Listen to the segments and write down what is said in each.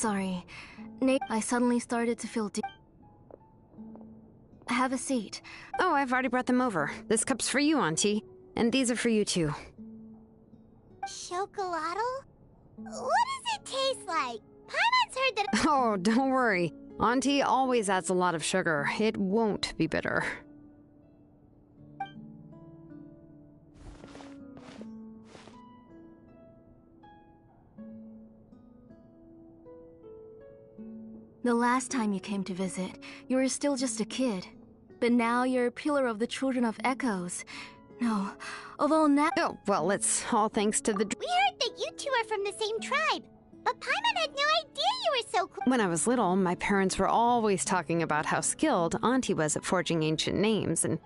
Sorry. Nate, I suddenly started to feel Have a seat. Oh, I've already brought them over. This cup's for you, Auntie. And these are for you, too. Chocolate? What does it taste like? Paimon's heard that— Oh, don't worry. Auntie always adds a lot of sugar. It won't be bitter. The last time you came to visit, you were still just a kid. But now you're a pillar of the Children of Echoes. No, although now— Oh, well, it's all thanks to the— We heard that you two are from the same tribe. But Paimon had no idea you were so cool. When I was little, my parents were always talking about how skilled Auntie was at forging ancient names and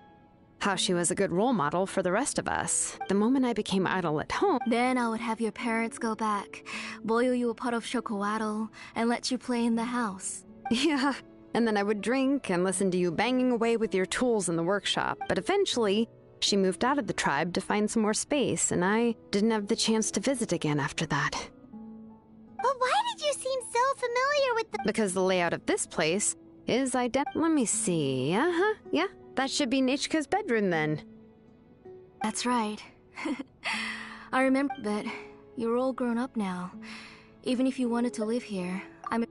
how she was a good role model for the rest of us. The moment I became idle at home— Then I would have your parents go back, boil you a pot of chocolatl, and let you play in the house. Yeah, and then I would drink and listen to you banging away with your tools in the workshop. But eventually, she moved out of the tribe to find some more space, and I didn't have the chance to visit again after that. But why did you seem so familiar with the— Because the layout of this place is identical. Let me see. Yeah, that should be Nichka's bedroom then. That's right. I remember, but you're all grown up now. Even if you wanted to live here,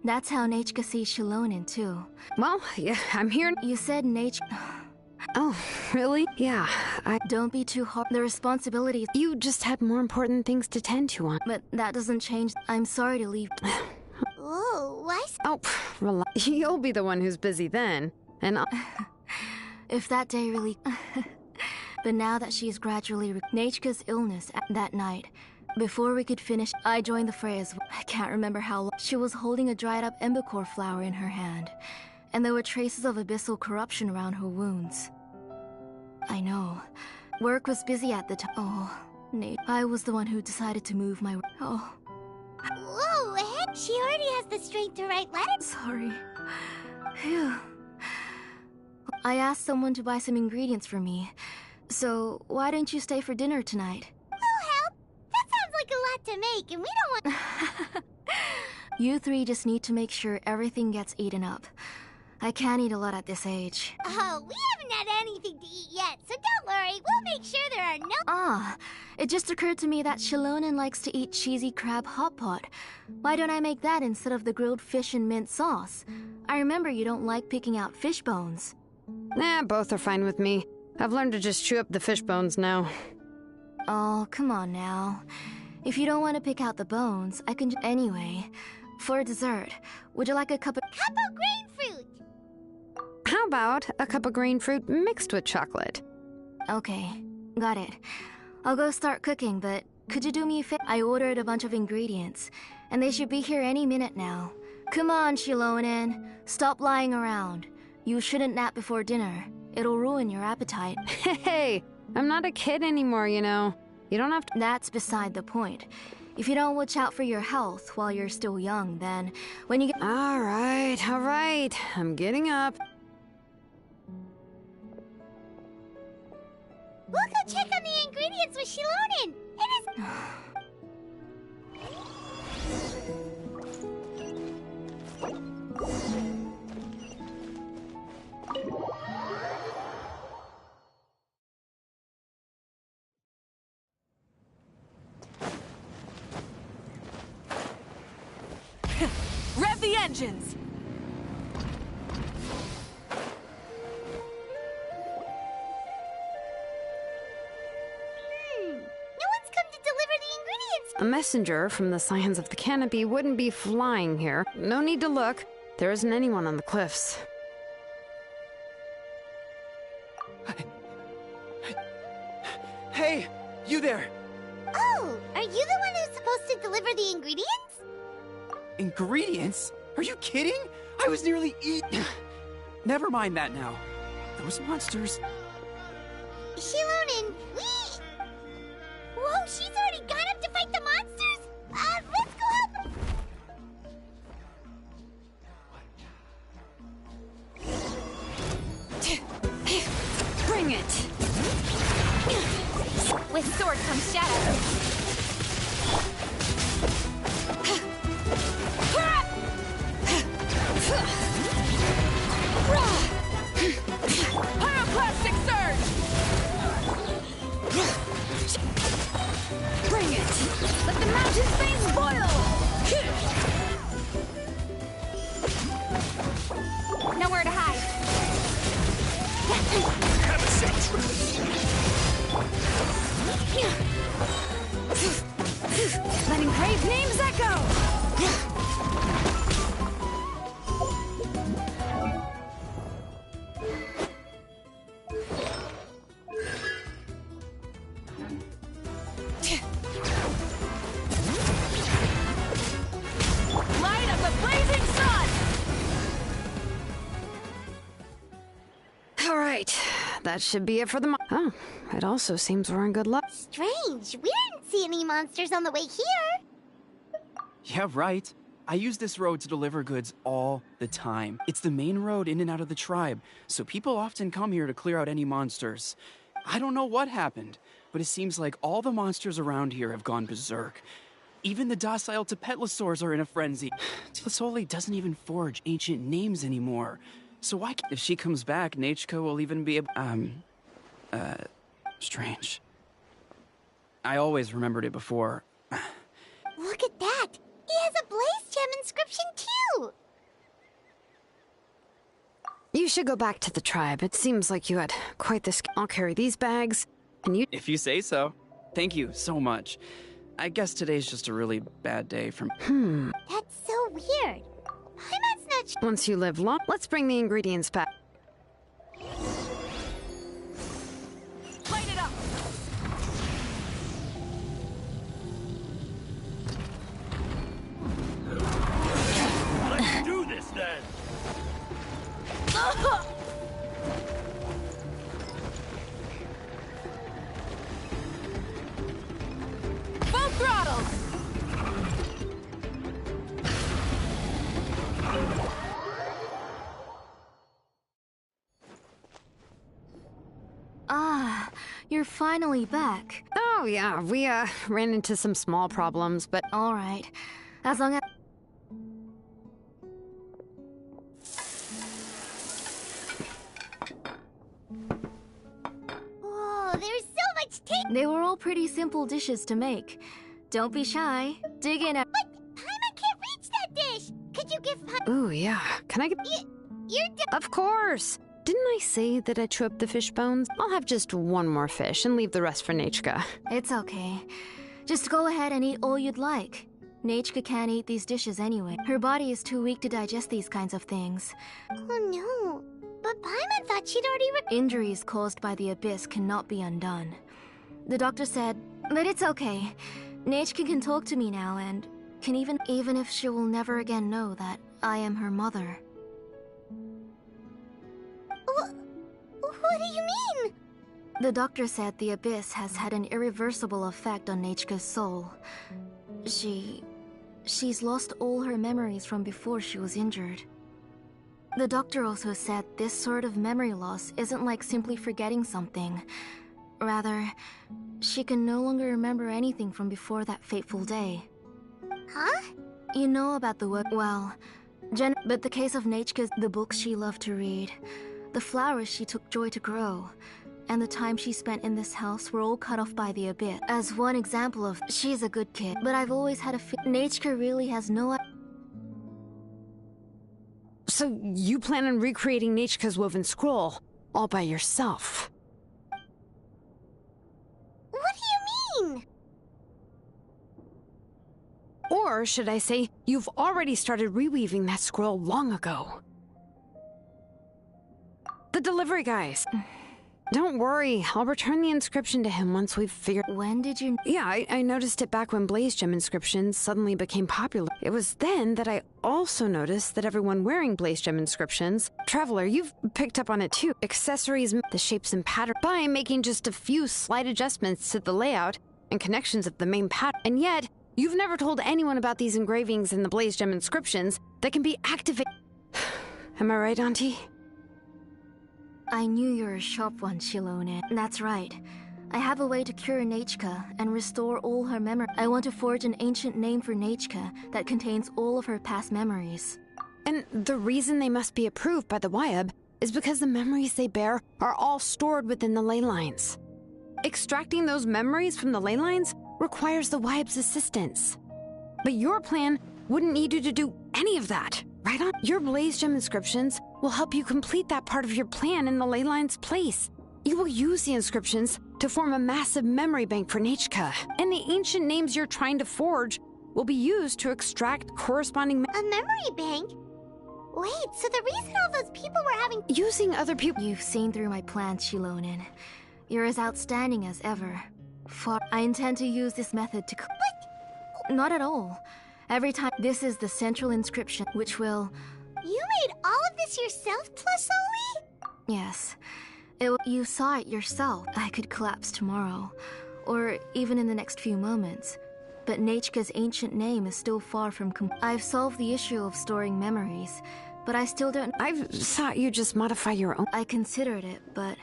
that's how Nichka sees Shilonen too. Well, yeah, I'm here. You said Oh, really? Yeah, Don't be too hard. The responsibilities— You just had more important things to tend to, on. But that doesn't change. I'm sorry to leave. Ooh, why— Oh, relax. You'll be the one who's busy then, and If that day really— But now that she's gradually— Nichka's illness that night, before we could finish, I joined the fray as well. I can't remember how long. She was holding a dried up embercore flower in her hand, and there were traces of abyssal corruption around her wounds. I know. Work was busy at the time. Oh, Nate. I was the one who decided to move my— Oh. Whoa, heck, she already has the strength to write letters. Sorry. Phew. I asked someone to buy some ingredients for me. So, why don't you stay for dinner tonight? Oh, help! That sounds like a lot to make, and we don't want— You three just need to make sure everything gets eaten up. I can't eat a lot at this age. Oh, we haven't had anything to eat yet, so don't worry. We'll make sure there are no— Ah, it just occurred to me that Shilonen likes to eat cheesy crab hot pot. Why don't I make that instead of the grilled fish and mint sauce? I remember you don't like picking out fish bones. nah, both are fine with me. I've learned to just chew up the fish bones now. Oh, come on now. If you don't want to pick out the bones, I can— Anyway, for dessert, would you like a cup of— Cup of grain fruit! How about a cup of green fruit mixed with chocolate? Okay, got it. I'll go start cooking, but could you do me a favor? I ordered a bunch of ingredients, and they should be here any minute now. Come on, Shilonen. Stop lying around. You shouldn't nap before dinner. It'll ruin your appetite. Hey, I'm not a kid anymore, you know. You don't have to— That's beside the point. If you don't watch out for your health while you're still young, then when you get— All right. I'm getting up. We'll go check on the ingredients with Shilonen. It is— Rev the engines! No one's come to deliver the ingredients. A messenger from the Scions of the Canopy wouldn't be flying here. No need to look. There isn't anyone on the cliffs. Hey, you there! Oh, are you the one who's supposed to deliver the ingredients? Ingredients? Are you kidding? I was nearly Never mind that now. Those monsters... Shilonen, we— Whoa, she's already gone up to fight the monsters? Let's go help her. Bring it! With sword comes shadow. Bring it! Let the mountain's veins boil! Nowhere to hide. Have a seat. Letting grave names echo! Light of the blazing sun! All right, that should be it for the Oh, it also seems we're in good luck. Strange. We didn't see any monsters on the way here. Yeah, right. I use this road to deliver goods all the time. It's the main road in and out of the tribe, so people often come here to clear out any monsters. I don't know what happened, but it seems like all the monsters around here have gone berserk. Even the docile Tepetlosaurs are in a frenzy. Tlisoli doesn't even forge ancient names anymore. So why if she comes back, Nachka will even be able... strange. I always remembered it before. Look at that. He has a blaze gem inscription too. You should go back to the tribe. It seems like you had quite the I'll carry these bags, and you... If you say so. Thank you so much. I guess today's just a really bad day for me. That's so weird. Paimon's not Once you live long, let's bring the ingredients back. Light it up! Let's do this then. Full throttle! Ah, you're finally back. Oh, yeah, we, ran into some small problems, but... All right. As long as... Whoa, there's so much tape. They were all pretty simple dishes to make. Don't be shy. Dig in at... Paimon can't reach that dish. Could you give Paimon... Ooh, yeah. Can I get... You're Of course! Didn't I say that I chew up the fish bones? I'll have just one more fish and leave the rest for Nachka. It's okay. Just go ahead and eat all you'd like. Nachka can't eat these dishes anyway. Her body is too weak to digest these kinds of things. Oh no. But Paimon thought she'd already Injuries caused by the abyss cannot be undone. The doctor said, but it's okay. Nachka can talk to me now and can even if she will never again know that I am her mother. What do you mean? The doctor said the abyss has had an irreversible effect on Nachka's soul. She's lost all her memories from before she was injured. The doctor also said this sort of memory loss isn't like simply forgetting something. Rather, she can no longer remember anything from before that fateful day. Huh? You know about the work, well, but the case of Nachka's, the books she loved to read, the flowers she took joy to grow, and the time she spent in this house were all cut off by the abyss. As one example of, she's a good kid, but I've always had a Nachka really has no... So you plan on recreating Nachka's woven scroll all by yourself? What do you mean? Or should I say, you've already started reweaving that scroll long ago? The delivery guys. Don't worry, I'll return the inscription to him once we've figured... When did you... Yeah, I noticed it back when Blaze Gem inscriptions suddenly became popular. It was then that I also noticed that everyone wearing Blaze Gem inscriptions... Traveler, you've picked up on it too. Accessories, the shapes and pattern... By making just a few slight adjustments to the layout and connections of the main pattern. And yet, you've never told anyone about these engravings in the Blaze Gem inscriptions that can be activated... Am I right, Auntie? I knew you were a sharp one, Shilone. That's right. I have a way to cure Nachka and restore all her memory. I want to forge an ancient name for Nachka that contains all of her past memories. And the reason they must be approved by the Wyab is because the memories they bear are all stored within the ley lines. Extracting those memories from the ley lines requires the Wibe's assistance. But your plan wouldn't need you to do any of that, right on? Your Blaze Gem inscriptions will help you complete that part of your plan in the ley line's place. You will use the inscriptions to form a massive memory bank for Nechka, and the ancient names you're trying to forge will be used to extract corresponding A memory bank? Wait, so the reason all those people were having... using other people. You've seen through my plans, Shilonin. You're as outstanding as ever. I intend to use this method to... What? Not at all. Every time... This is the central inscription, which will... You made all of this yourself, Tlasoli? Yes. You saw it yourself. I could collapse tomorrow, or even in the next few moments. But Nechka's ancient name is still far from I've solved the issue of storing memories, but I still don't... I thought you just modify your own... I considered it, but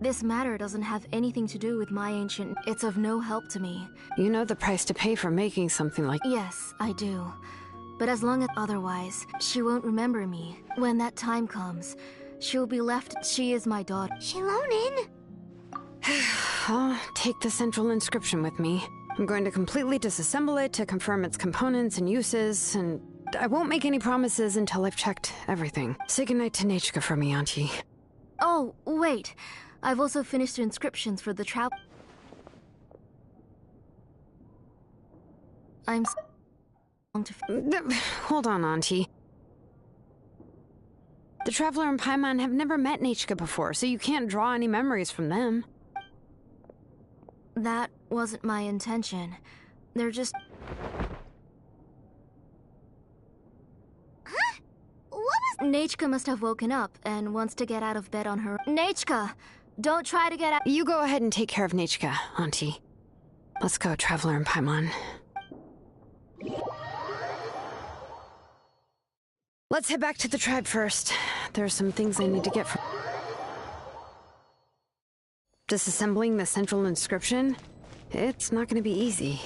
this matter doesn't have anything to do with my ancient... It's of no help to me. You know the price to pay for making something like... Yes, I do. But as long as otherwise, she won't remember me. When that time comes, she'll be left... She is my daughter. Shilonin? I'll take the central inscription with me. I'm going to completely disassemble it to confirm its components and uses, and I won't make any promises until I've checked everything. Say goodnight to Nechka for me, Auntie. Oh, wait. I've also finished the inscriptions for the travel... Hold on, Auntie. The Traveler and Paimon have never met Nechka before, so you can't draw any memories from them. That wasn't my intention. They're just... Huh? What was... Nechka must have woken up and wants to get out of bed on her... Nechka! Don't try to get out... You go ahead and take care of Nechka, Auntie. Let's go, Traveler and Paimon. Let's head back to the tribe first. There are some things I need to get from... Disassembling the central inscription? It's not going to be easy.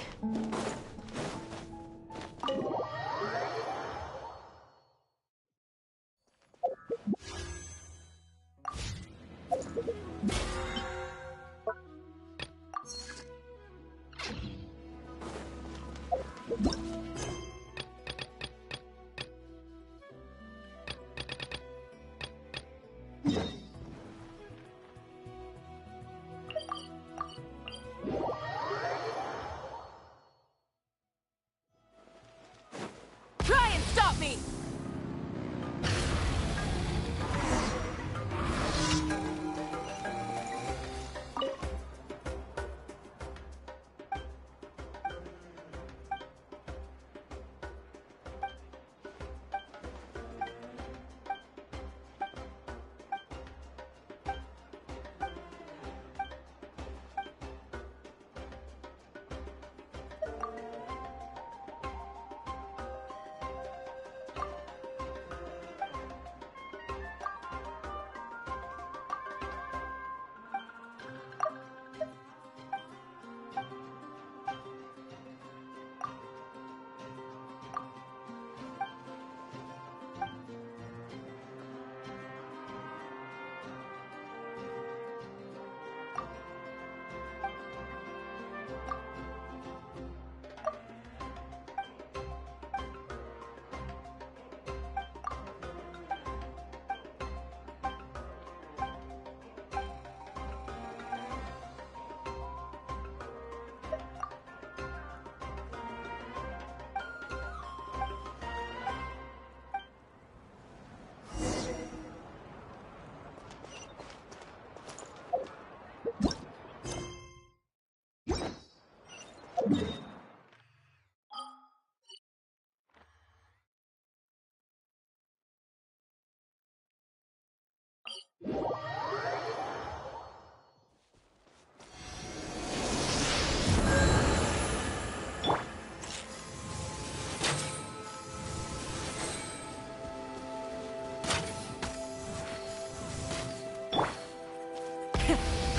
Try and stop me!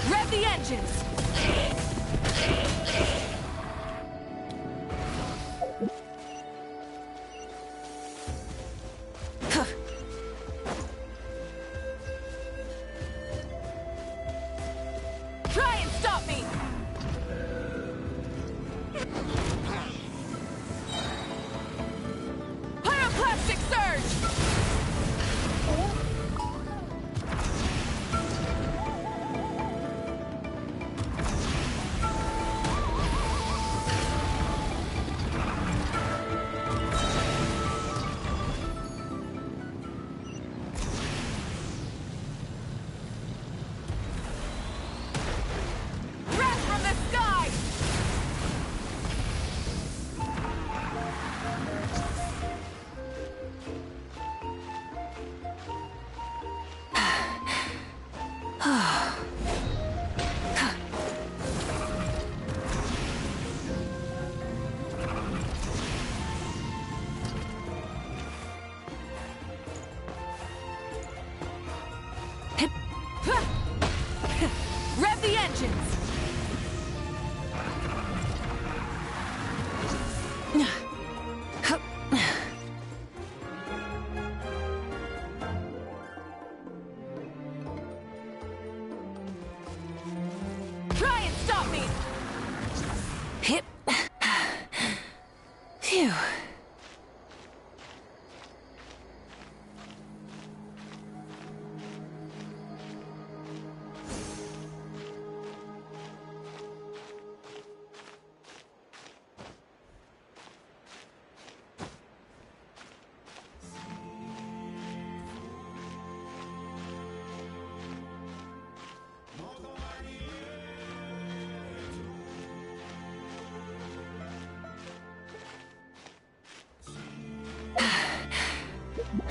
Rev the engines!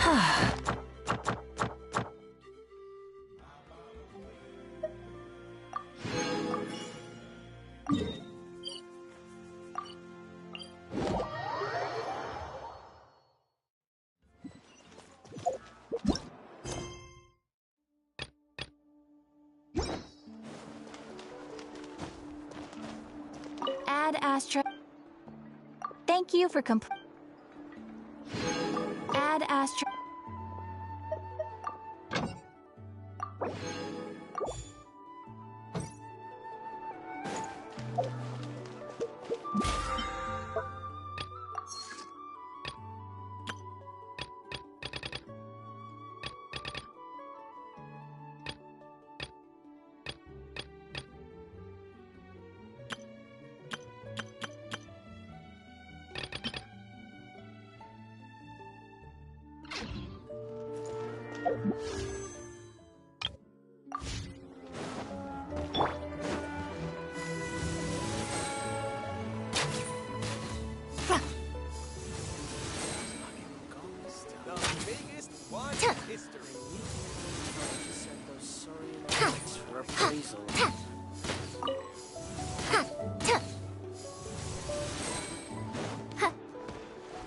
Add astra. Thank you for Add astra.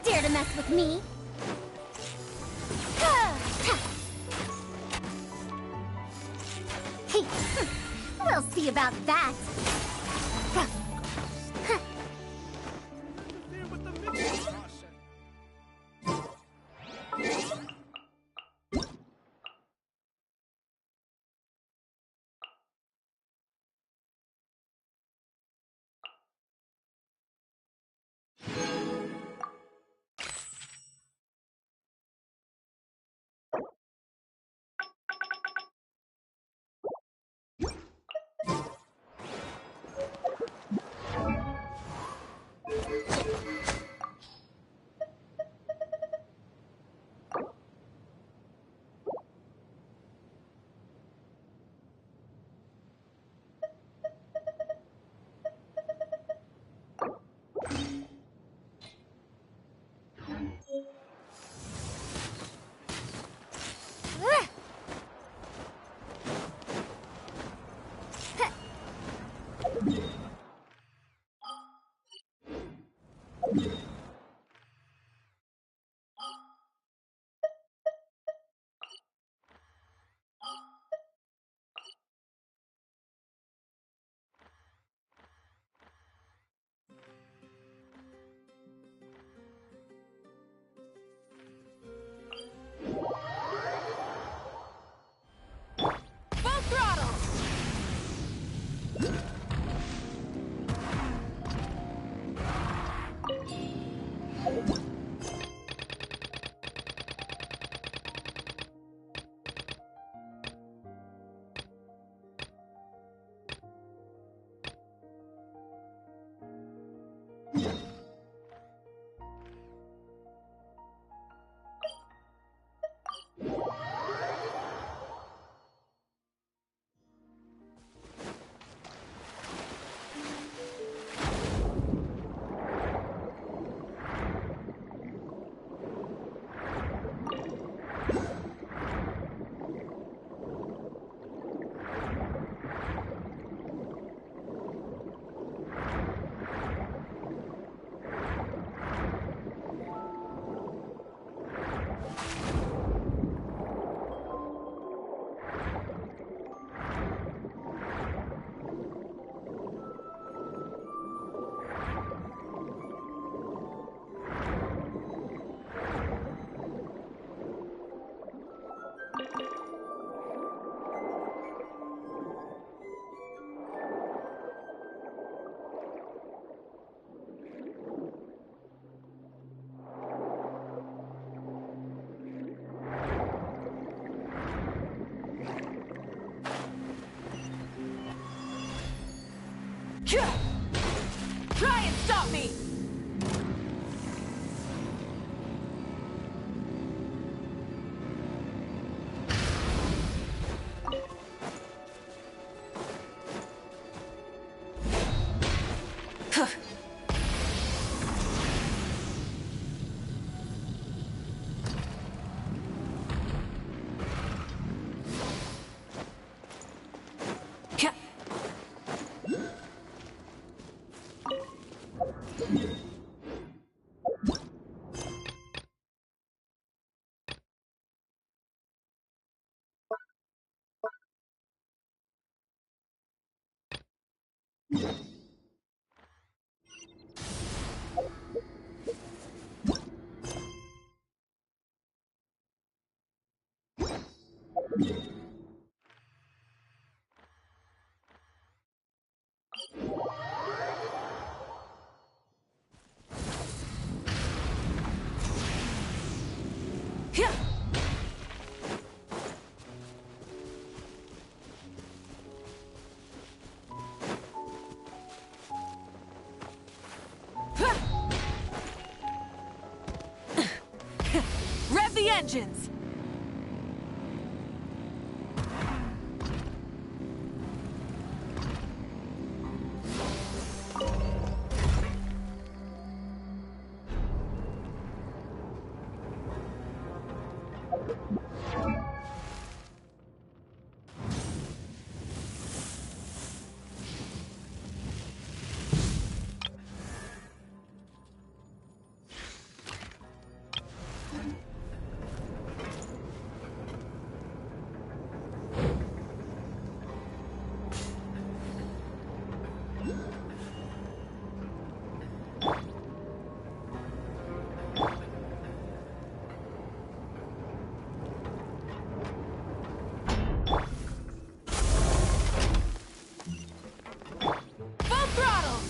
Dare to mess with me? We'll see about that. Try and stop me! Rev the engines! Full throttle!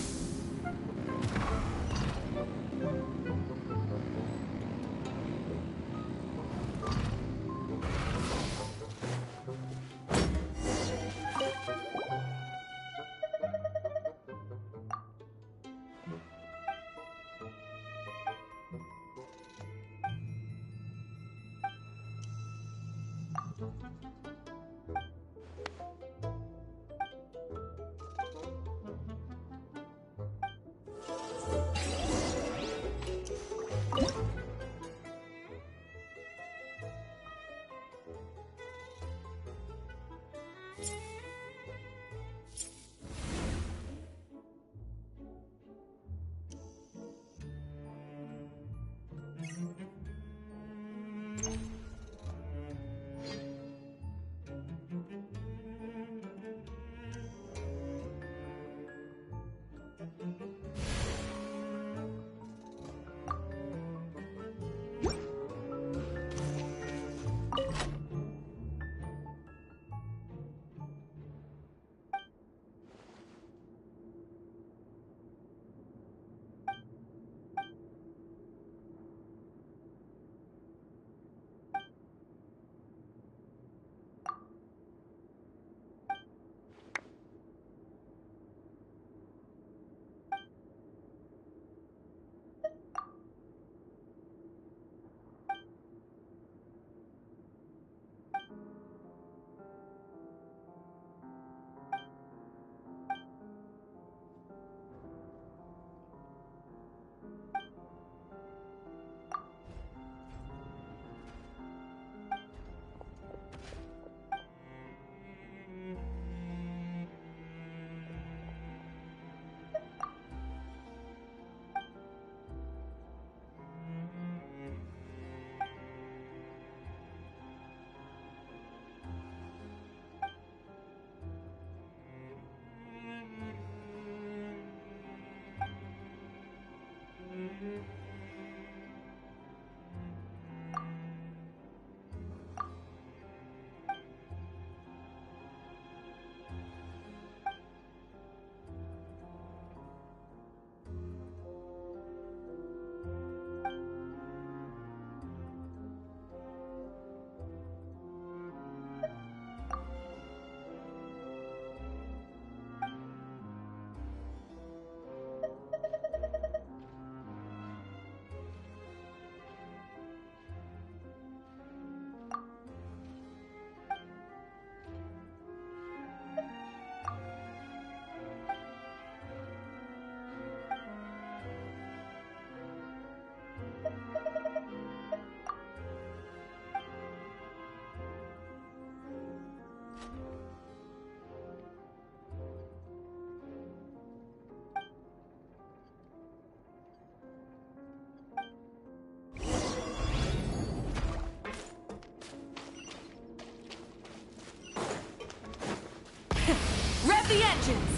the engines!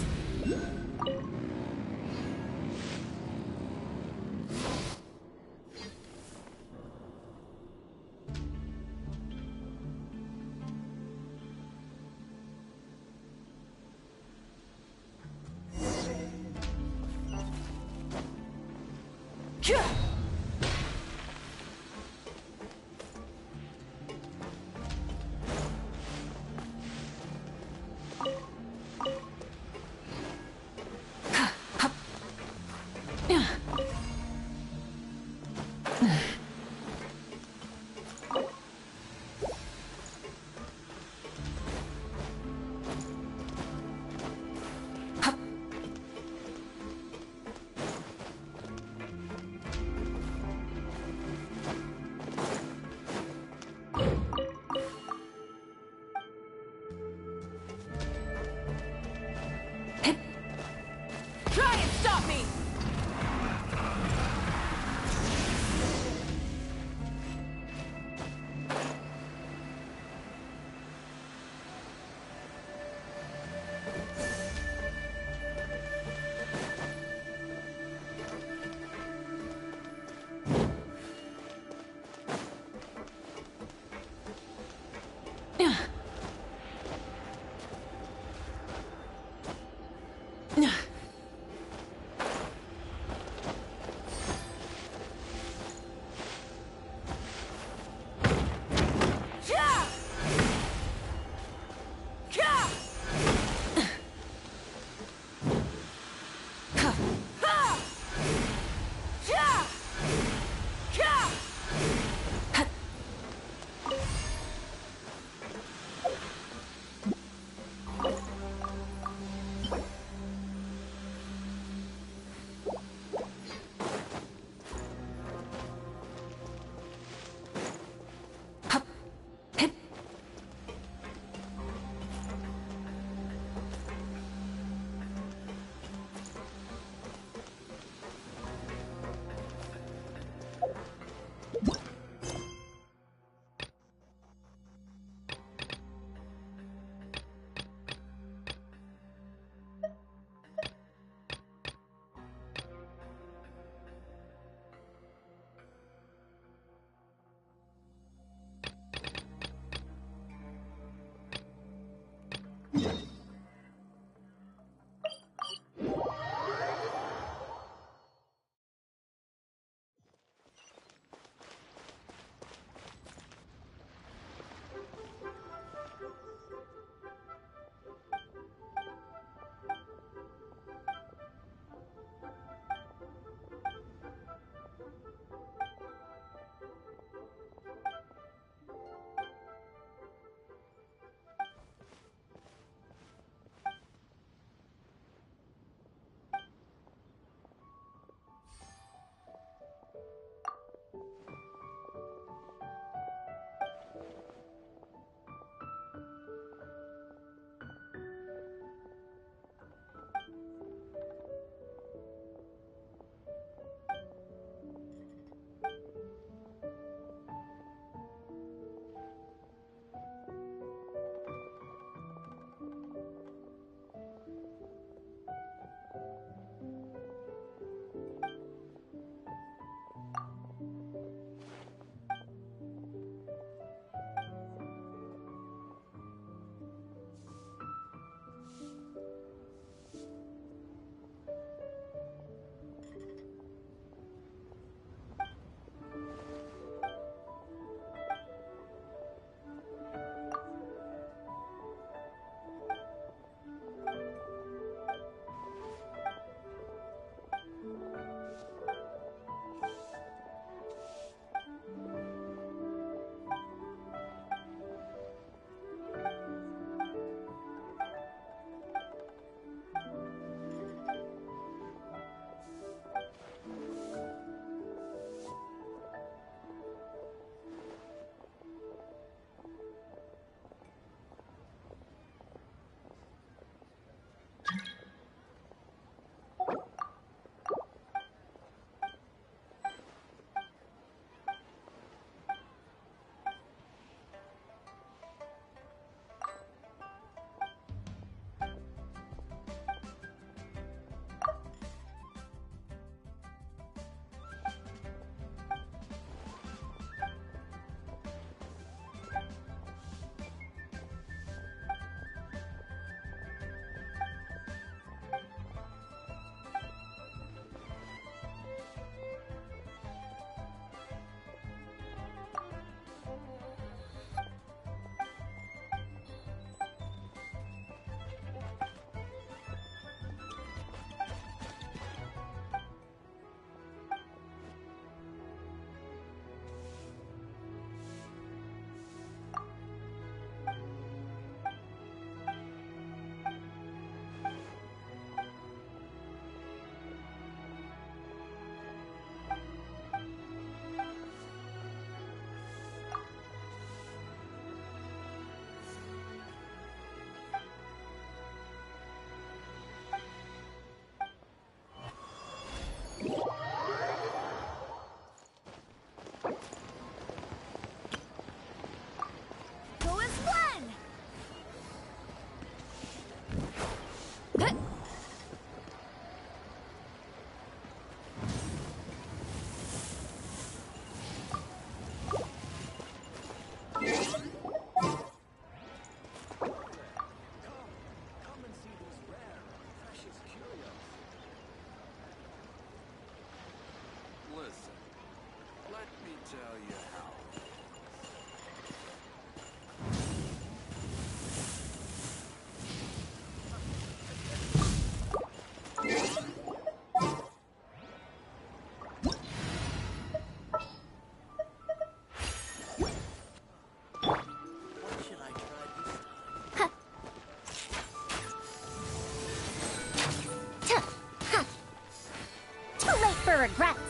Too late for regrets.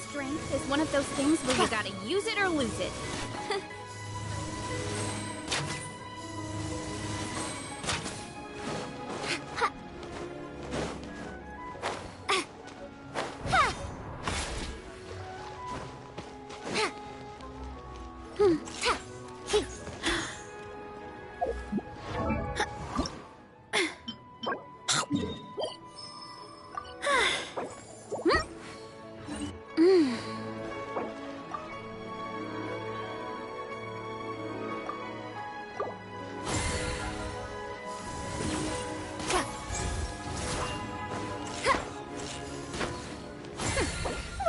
Strength is one of those things where you gotta use it or lose it.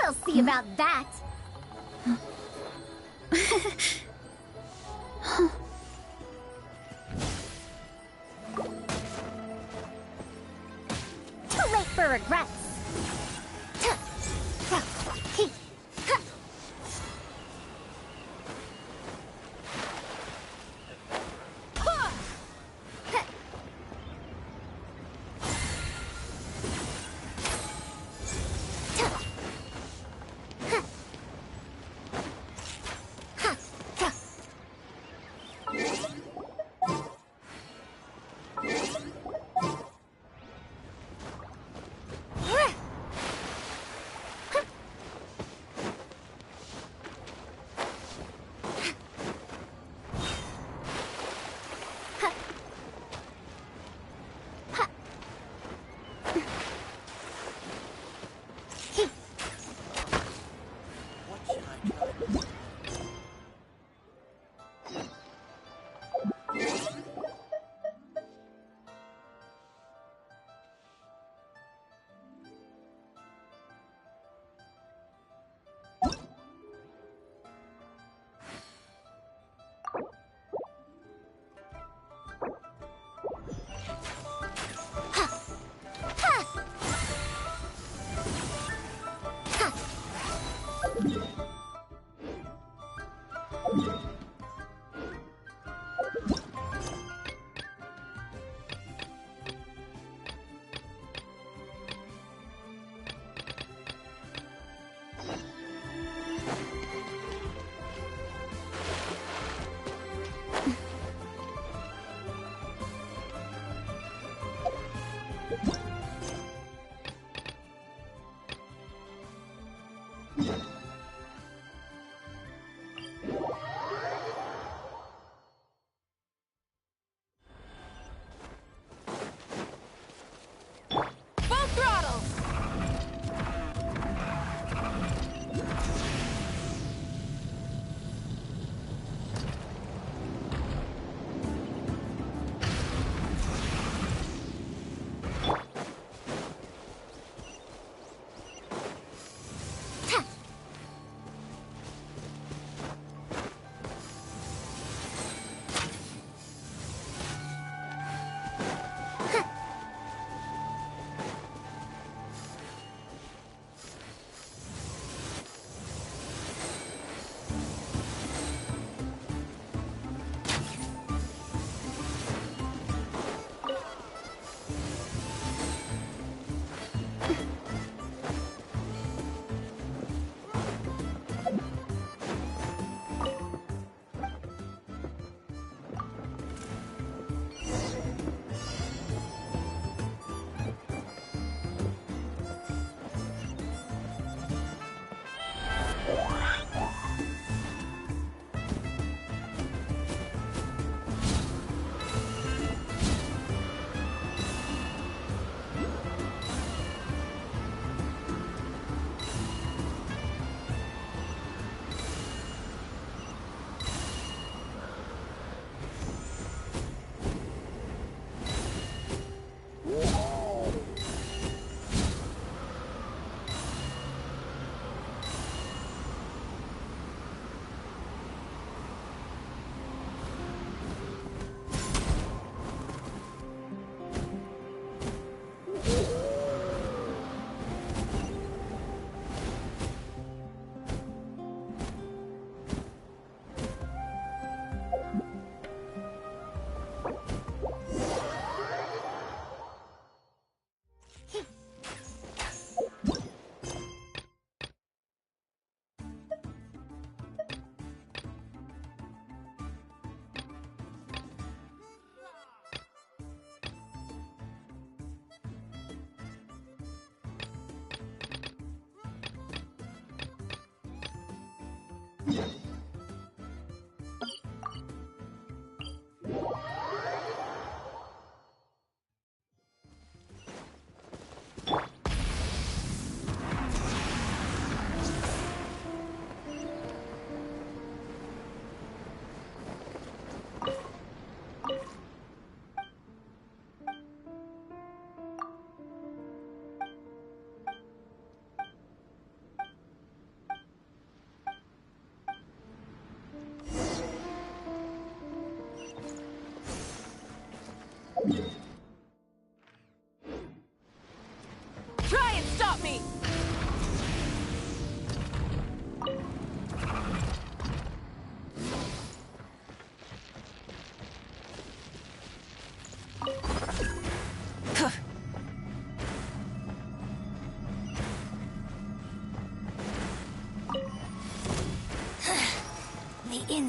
We'll see about that. Too late for regrets.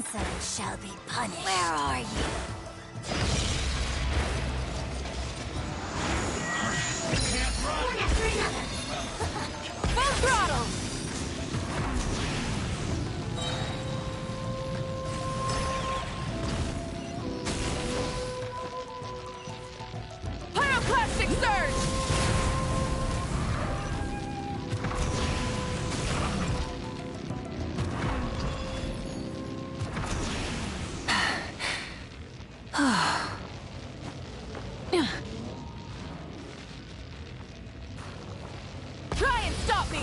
insolence shall be punished. Where are you? One after another. Full throttle! Pyroclastic surge! Try and stop me!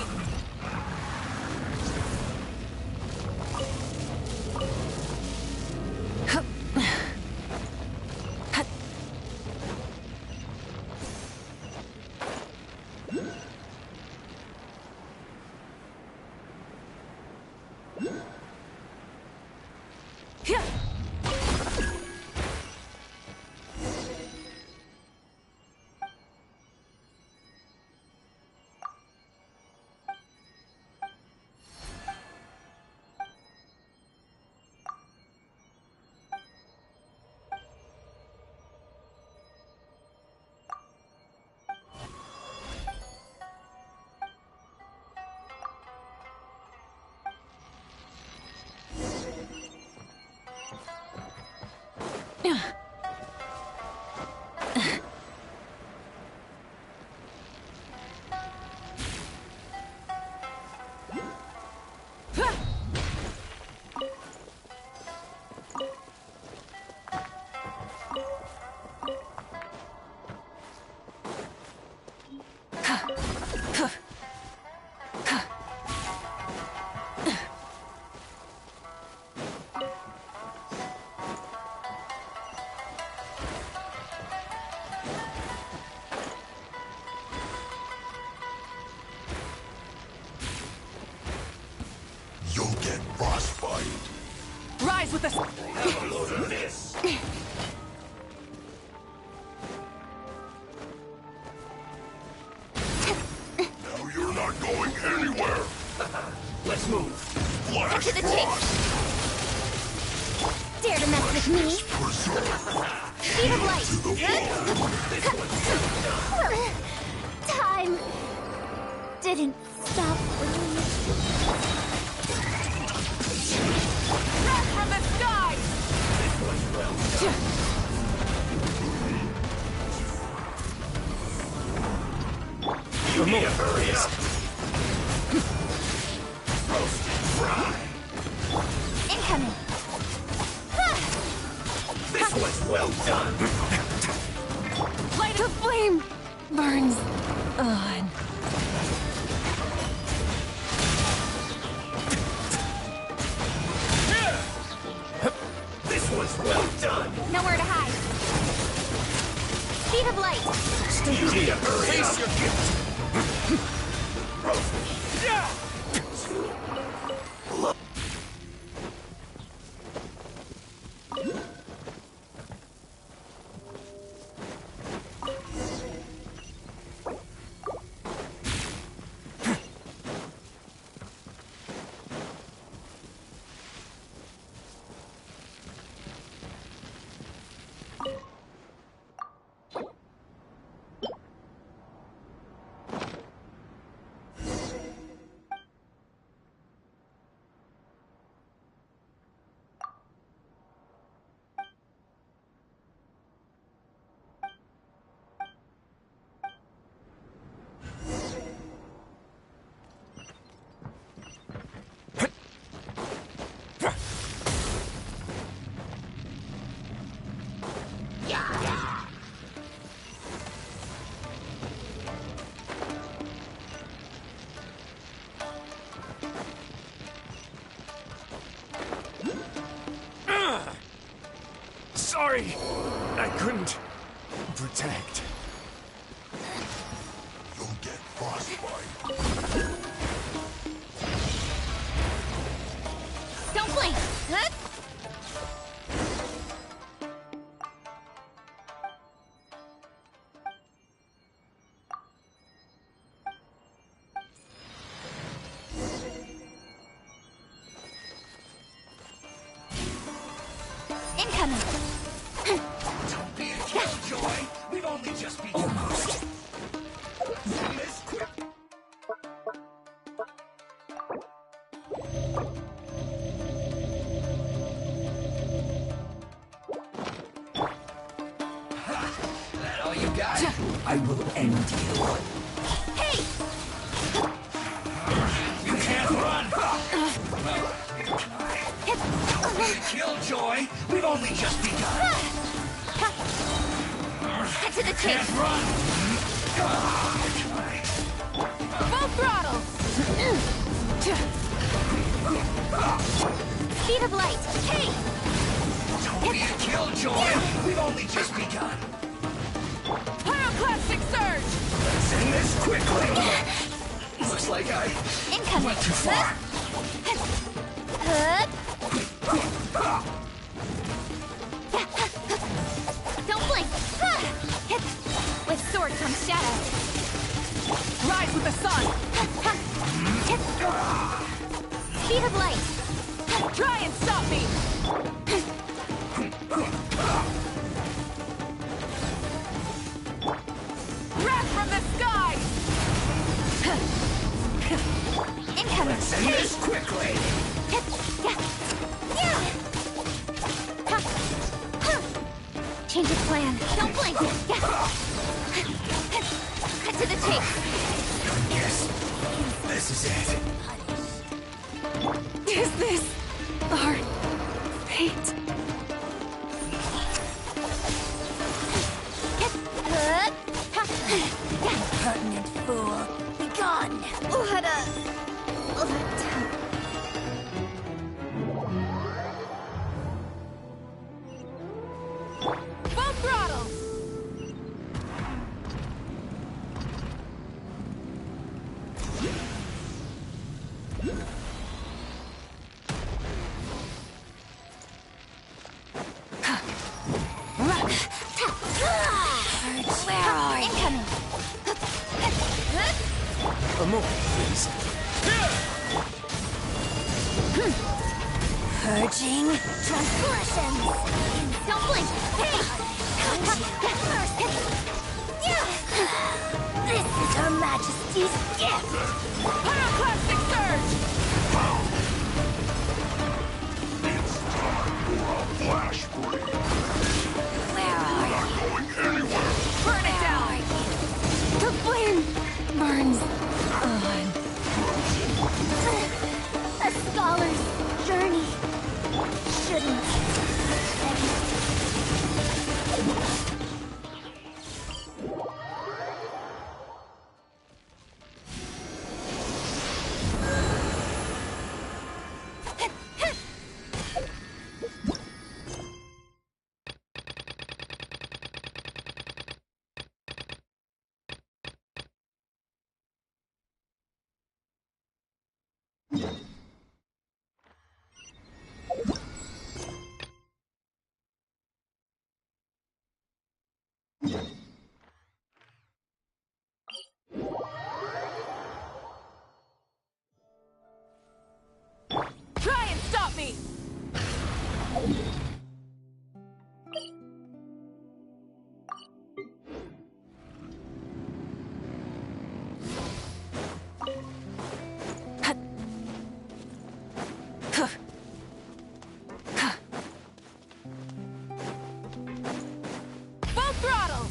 Yeah. You'll get frostbite. Rise with the... Have a load of this. Now you're not going anywhere. Let's move. Flash Cut to the chase. Dare to mess with me? Speed of light. Time didn't stop for me. Breath from the sky! You need to hurry up. Roast and fry. Incoming. This one's well done. Light The flame burns on. This one's well done. Nowhere to hide. Speed of light. You need to hurry up. Your gift. Sorry, I couldn't protect. You'll get frostbite. Don't blink. Huh? guy, I will end you. Hey! You can't run! Killjoy, we've only just begun. Cut to the chase! Can't run! Full throttle! Speed of light! Hey! Don't be a killjoy! We've only just begun. Pyroclastic surge! Let's end this quickly! Looks like I Incoming! went too far. Don't blink! With sword comes shadow. Rise with the sun! Speed of light! Try and stop me! Wrath from the sky! Incoming! Let's end this quickly! Change of plan. Don't blink! Cut to the chase! Yes, this is it. Is this our fate? Pertinent fool! Be gone! What a... Full throttle! Where are you? Incoming! A moment, please. Purging transgressions! Don't blink! Hey! This is Her Majesty's gift! Pyroclastic surge! Flash break. Where are you? Not going anywhere. Burn it down! The flame burns on. A scholar's journey shouldn't end. Try and stop me! Full throttle!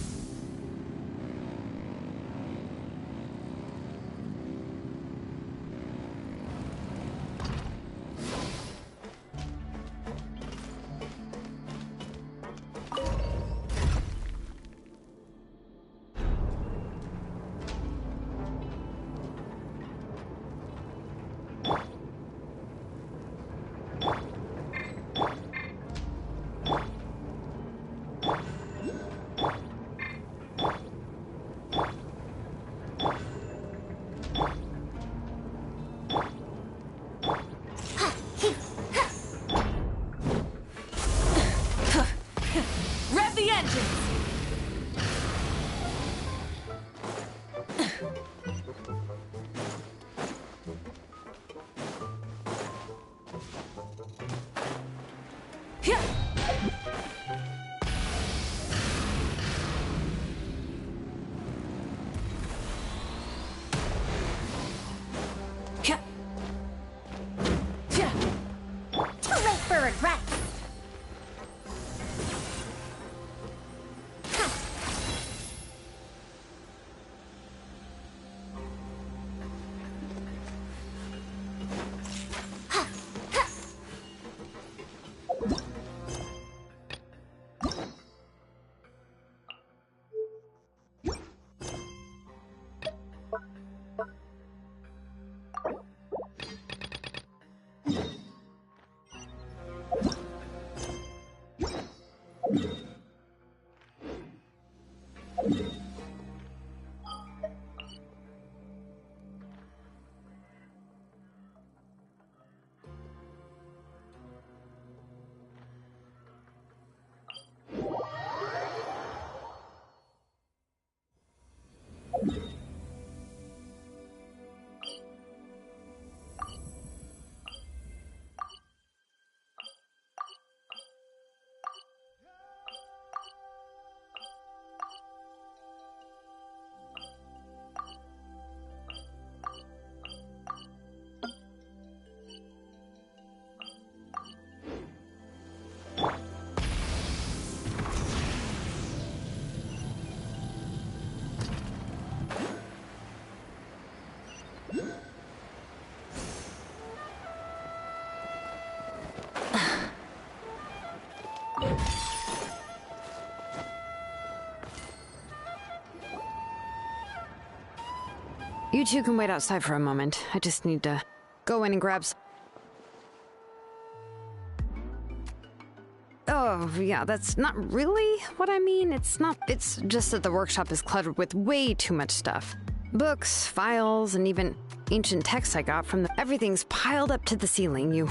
Rev the engines! Too late for regret! You two can wait outside for a moment. I just need to go in and grab some... Oh, yeah, that's not really what I mean. It's just that the workshop is cluttered with way too much stuff. Books, files, and even ancient texts I got from the... Everything's piled up to the ceiling.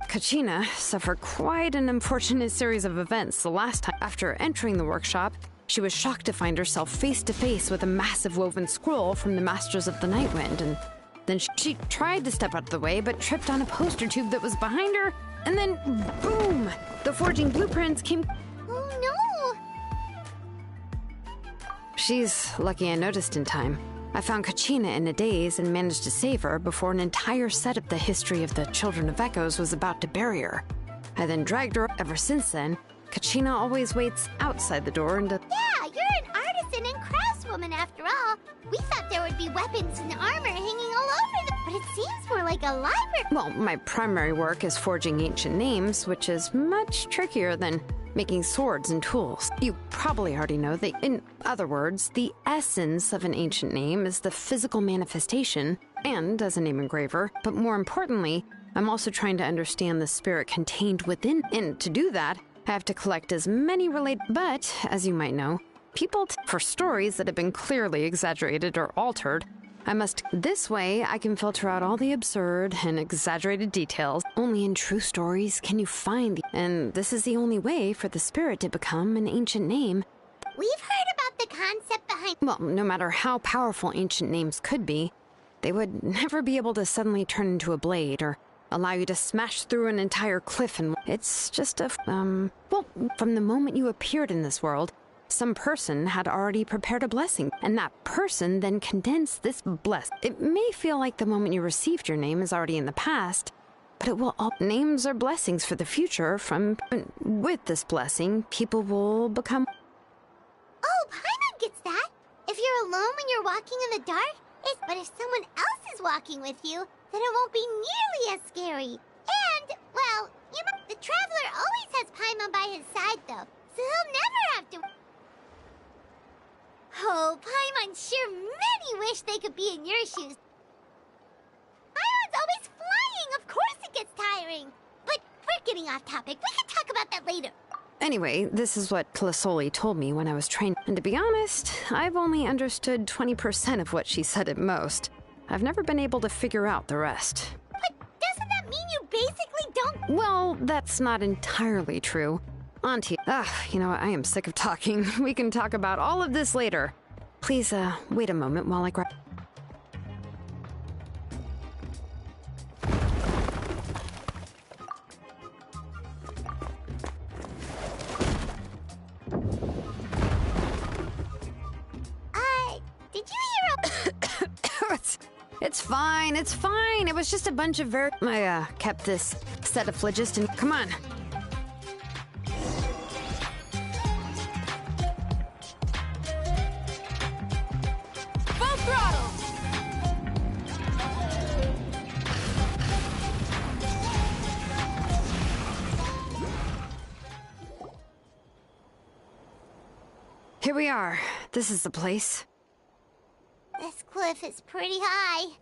Kachina suffered quite an unfortunate series of events the last time. After entering the workshop, she was shocked to find herself face to face with a massive woven scroll from the Masters of the Nightwind, and then she tried to step out of the way, but tripped on a poster tube that was behind her, and then, boom! The forging blueprints came... Oh no! She's lucky I noticed in time. I found Kachina in a daze and managed to save her before an entire set of the history of the Children of Echoes was about to bury her. I then dragged her. Ever since then, Kachina always waits outside the door and... Yeah, you're an artisan and craftswoman after all. We thought there would be weapons and armor hanging all over them, but it seems more like a library. Well, my primary work is forging ancient names, which is much trickier than making swords and tools. You probably already know that, in other words, the essence of an ancient name is the physical manifestation, and as a name engraver, but more importantly, I'm also trying to understand the spirit contained within, and to do that, I have to collect as many but, as you might know, people for stories that have been clearly exaggerated or altered. This way, I can filter out all the absurd and exaggerated details. Only in true stories can you find and this is the only way for the spirit to become an ancient name. We've heard about the concept behind... Well, no matter how powerful ancient names could be, they would never be able to suddenly turn into a blade or allow you to smash through an entire cliff, and it's just well, from the moment you appeared in this world, some person had already prepared a blessing, and that person then condensed this blessing. It may feel like the moment you received your name is already in the past, but it will all... Names are blessings for the future. With this blessing, people will become... Oh, Paimon gets that. If you're alone when you're walking in the dark, but if someone else is walking with you, then it won't be nearly as scary. And, well, the Traveler always has Paimon by his side, though, so he'll never have to... Oh, Paimon sure many wish they could be in your shoes. Paimon's always flying, of course it gets tiring. But we're getting off topic. We can talk about that later. Anyway, this is what Clasoli told me when I was trained. And to be honest, I've only understood 20% of what she said at most. I've never been able to figure out the rest. But doesn't that mean you basically don't... Well, that's not entirely true. Auntie, I am sick of talking. We can talk about all of this later. Please, wait a moment while I grab... Did you hear a... It's fine. It was just a bunch of I, kept this set of phlogiston. Come on. Full throttle! Here we are. This is the place. This cliff is pretty high.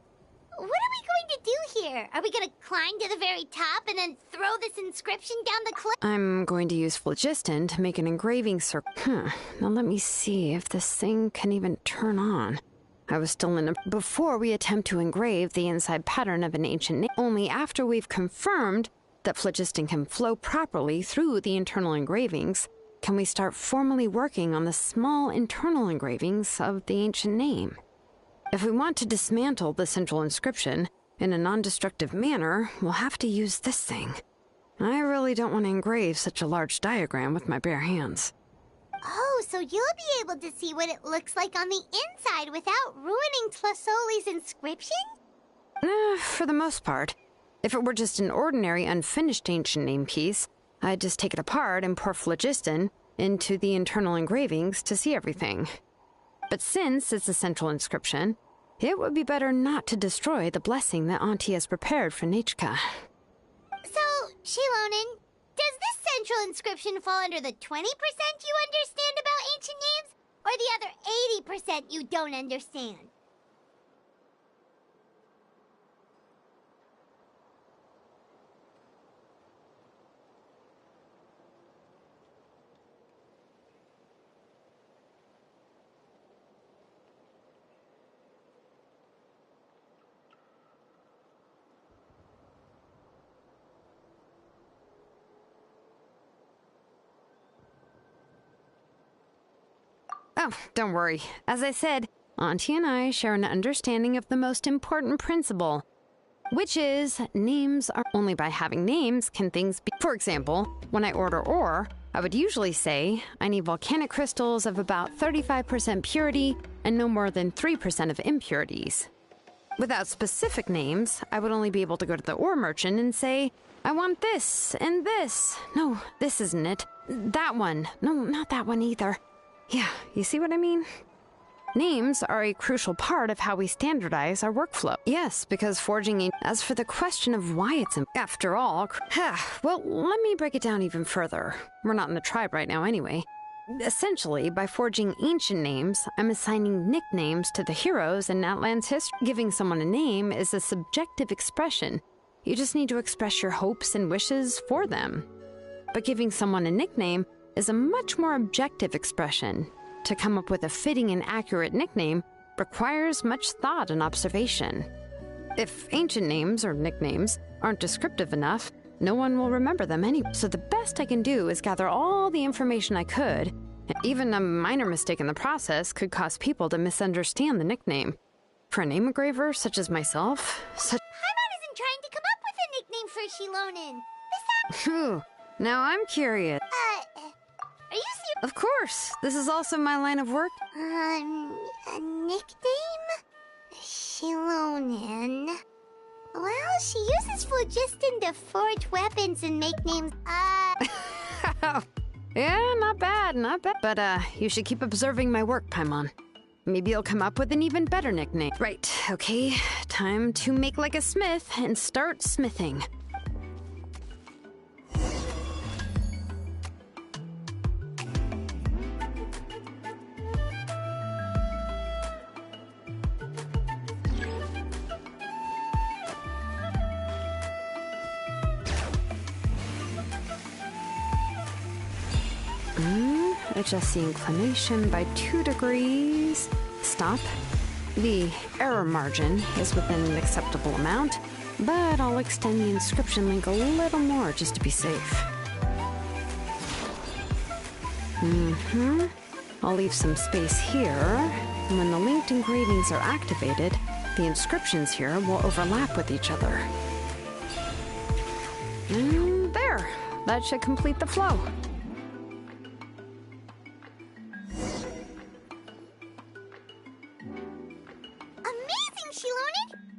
what are we going to do here? Are we gonna climb to the very top and then throw this inscription down the cliff? I'm going to use phlogiston to make an engraving circle. Now let me see if this thing can even turn on. I was still in a... Before we attempt to engrave the inside pattern of an ancient name, only after we've confirmed that phlogiston can flow properly through the internal engravings, can we start formally working on the small internal engravings of the ancient name. If we want to dismantle the central inscription in a non-destructive manner, we'll have to use this thing. I really don't want to engrave such a large diagram with my bare hands. Oh, so you'll be able to see what it looks like on the inside without ruining Tlasoli's inscription? For the most part. If it were just an ordinary unfinished ancient name piece, I'd just take it apart and pour phlogiston into the internal engravings to see everything. But since it's a central inscription, it would be better not to destroy the blessing that Auntie has prepared for Nechka. So, Shilonen, does this central inscription fall under the 20% you understand about ancient names, or the other 80% you don't understand? Oh, don't worry. As I said, Auntie and I share an understanding of the most important principle, which is names are only by having names can things be. For example, when I order ore, I would usually say I need volcanic crystals of about 35% purity and no more than 3% of impurities. Without specific names, I would only be able to go to the ore merchant and say, I want this and this. No, this isn't it. That one. No, not that one either. Yeah, you see what I mean? Names are a crucial part of how we standardize our workflow. Yes, because forging. As for the question of why it's after all, well, let me break it down even further. We're not in the tribe right now anyway. Essentially, by forging ancient names, I'm assigning nicknames to the heroes in Natlan's history. Giving someone a name is a subjective expression. You just need to express your hopes and wishes for them. But giving someone a nickname is a much more objective expression. To come up with a fitting and accurate nickname requires much thought and observation. If ancient names or nicknames aren't descriptive enough, no one will remember them anyway. So the best I can do is gather all the information I could. Even a minor mistake in the process could cause people to misunderstand the nickname. For a name engraver such as myself, Paimon isn't trying to come up with a nickname for Shilonen. Phew, now I'm curious. Are you serious? Of course, this is also my line of work. A nickname? Shilonen. Well, she uses phlogiston to forge weapons and make names. Yeah, not bad, not bad. But, you should keep observing my work, Paimon. Maybe you'll come up with an even better nickname. Right, okay. Time to make like a smith and start smithing. Adjust the inclination by 2 degrees. Stop. The error margin is within an acceptable amount, but I'll extend the inscription link a little more just to be safe. I'll leave some space here, and when the linked engravings are activated, the inscriptions here will overlap with each other. And there! That should complete the flow.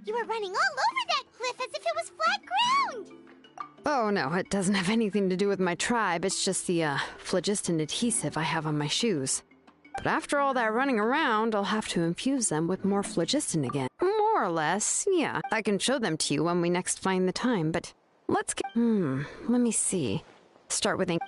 You were running all over that cliff as if it was flat ground! Oh no, it doesn't have anything to do with my tribe. It's just the, phlogiston adhesive I have on my shoes. But after all that running around, I'll have to infuse them with more phlogiston again. More or less, yeah. I can show them to you when we next find the time, but let's get... let me see. Start with ink.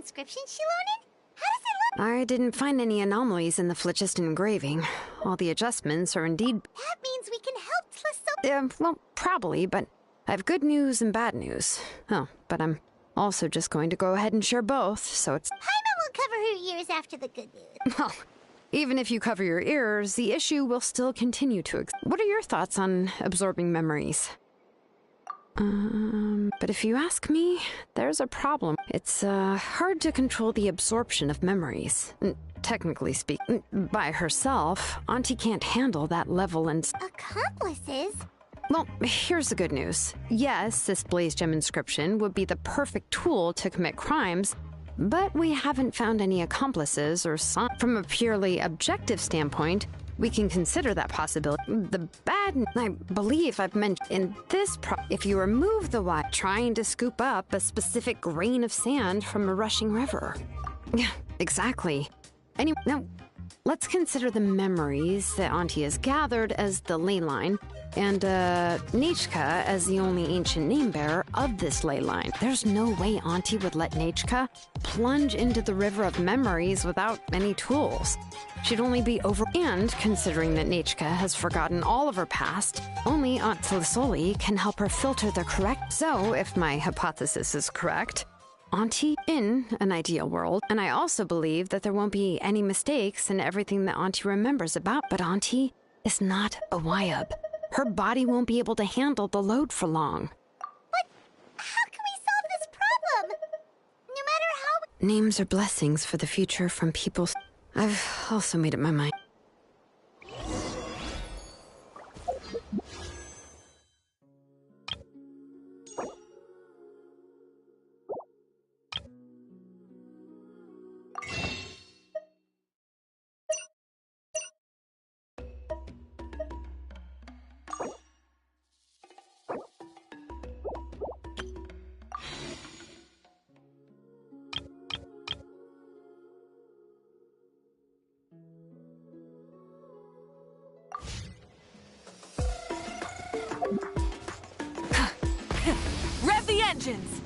inscription, Shilonen? How does it look? I didn't find any anomalies in the Phlogiston engraving. All the adjustments are indeed... That means we can help Tlisso. well, probably, but I have good news and bad news. Oh, but I'm also just going to go ahead and share both, so it's... Paimon will cover her ears after the good news. Well, even if you cover your ears, the issue will still continue to What are your thoughts on absorbing memories? But if you ask me, there's a problem. It's, hard to control the absorption of memories. Technically speaking, by herself, Auntie can't handle that level and... Accomplices? Well, here's the good news. Yes, this Blaze Gem inscription would be the perfect tool to commit crimes, but we haven't found any accomplices or From a purely objective standpoint, we can consider that possibility. The bad, I believe I've mentioned in this if you remove the wire, trying to scoop up a specific grain of sand from a rushing river. Yeah, exactly. Anyway, now, let's consider the memories that Auntie has gathered as the ley line, and Nechka as the only ancient name-bearer of this ley line. There's no way Auntie would let Nechka plunge into the river of memories without any tools. She'd only be And considering that Nechka has forgotten all of her past, only Aunt Tlisoli can help her filter the correct... So, if my hypothesis is correct, Auntie in an ideal world, and I also believe that there won't be any mistakes in everything that Auntie remembers about, but Auntie is not a Wyab. Her body won't be able to handle the load for long. But how can we solve this problem? No matter how... Names are blessings for the future from people... I've also made up my mind. Rev the engines!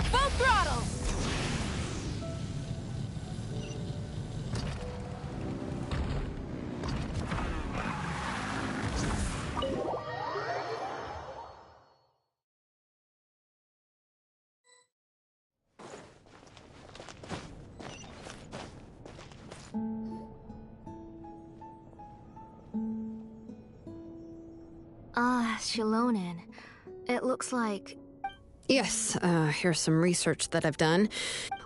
Full throttle! Shilonen. It looks like... Yes, here's some research that I've done.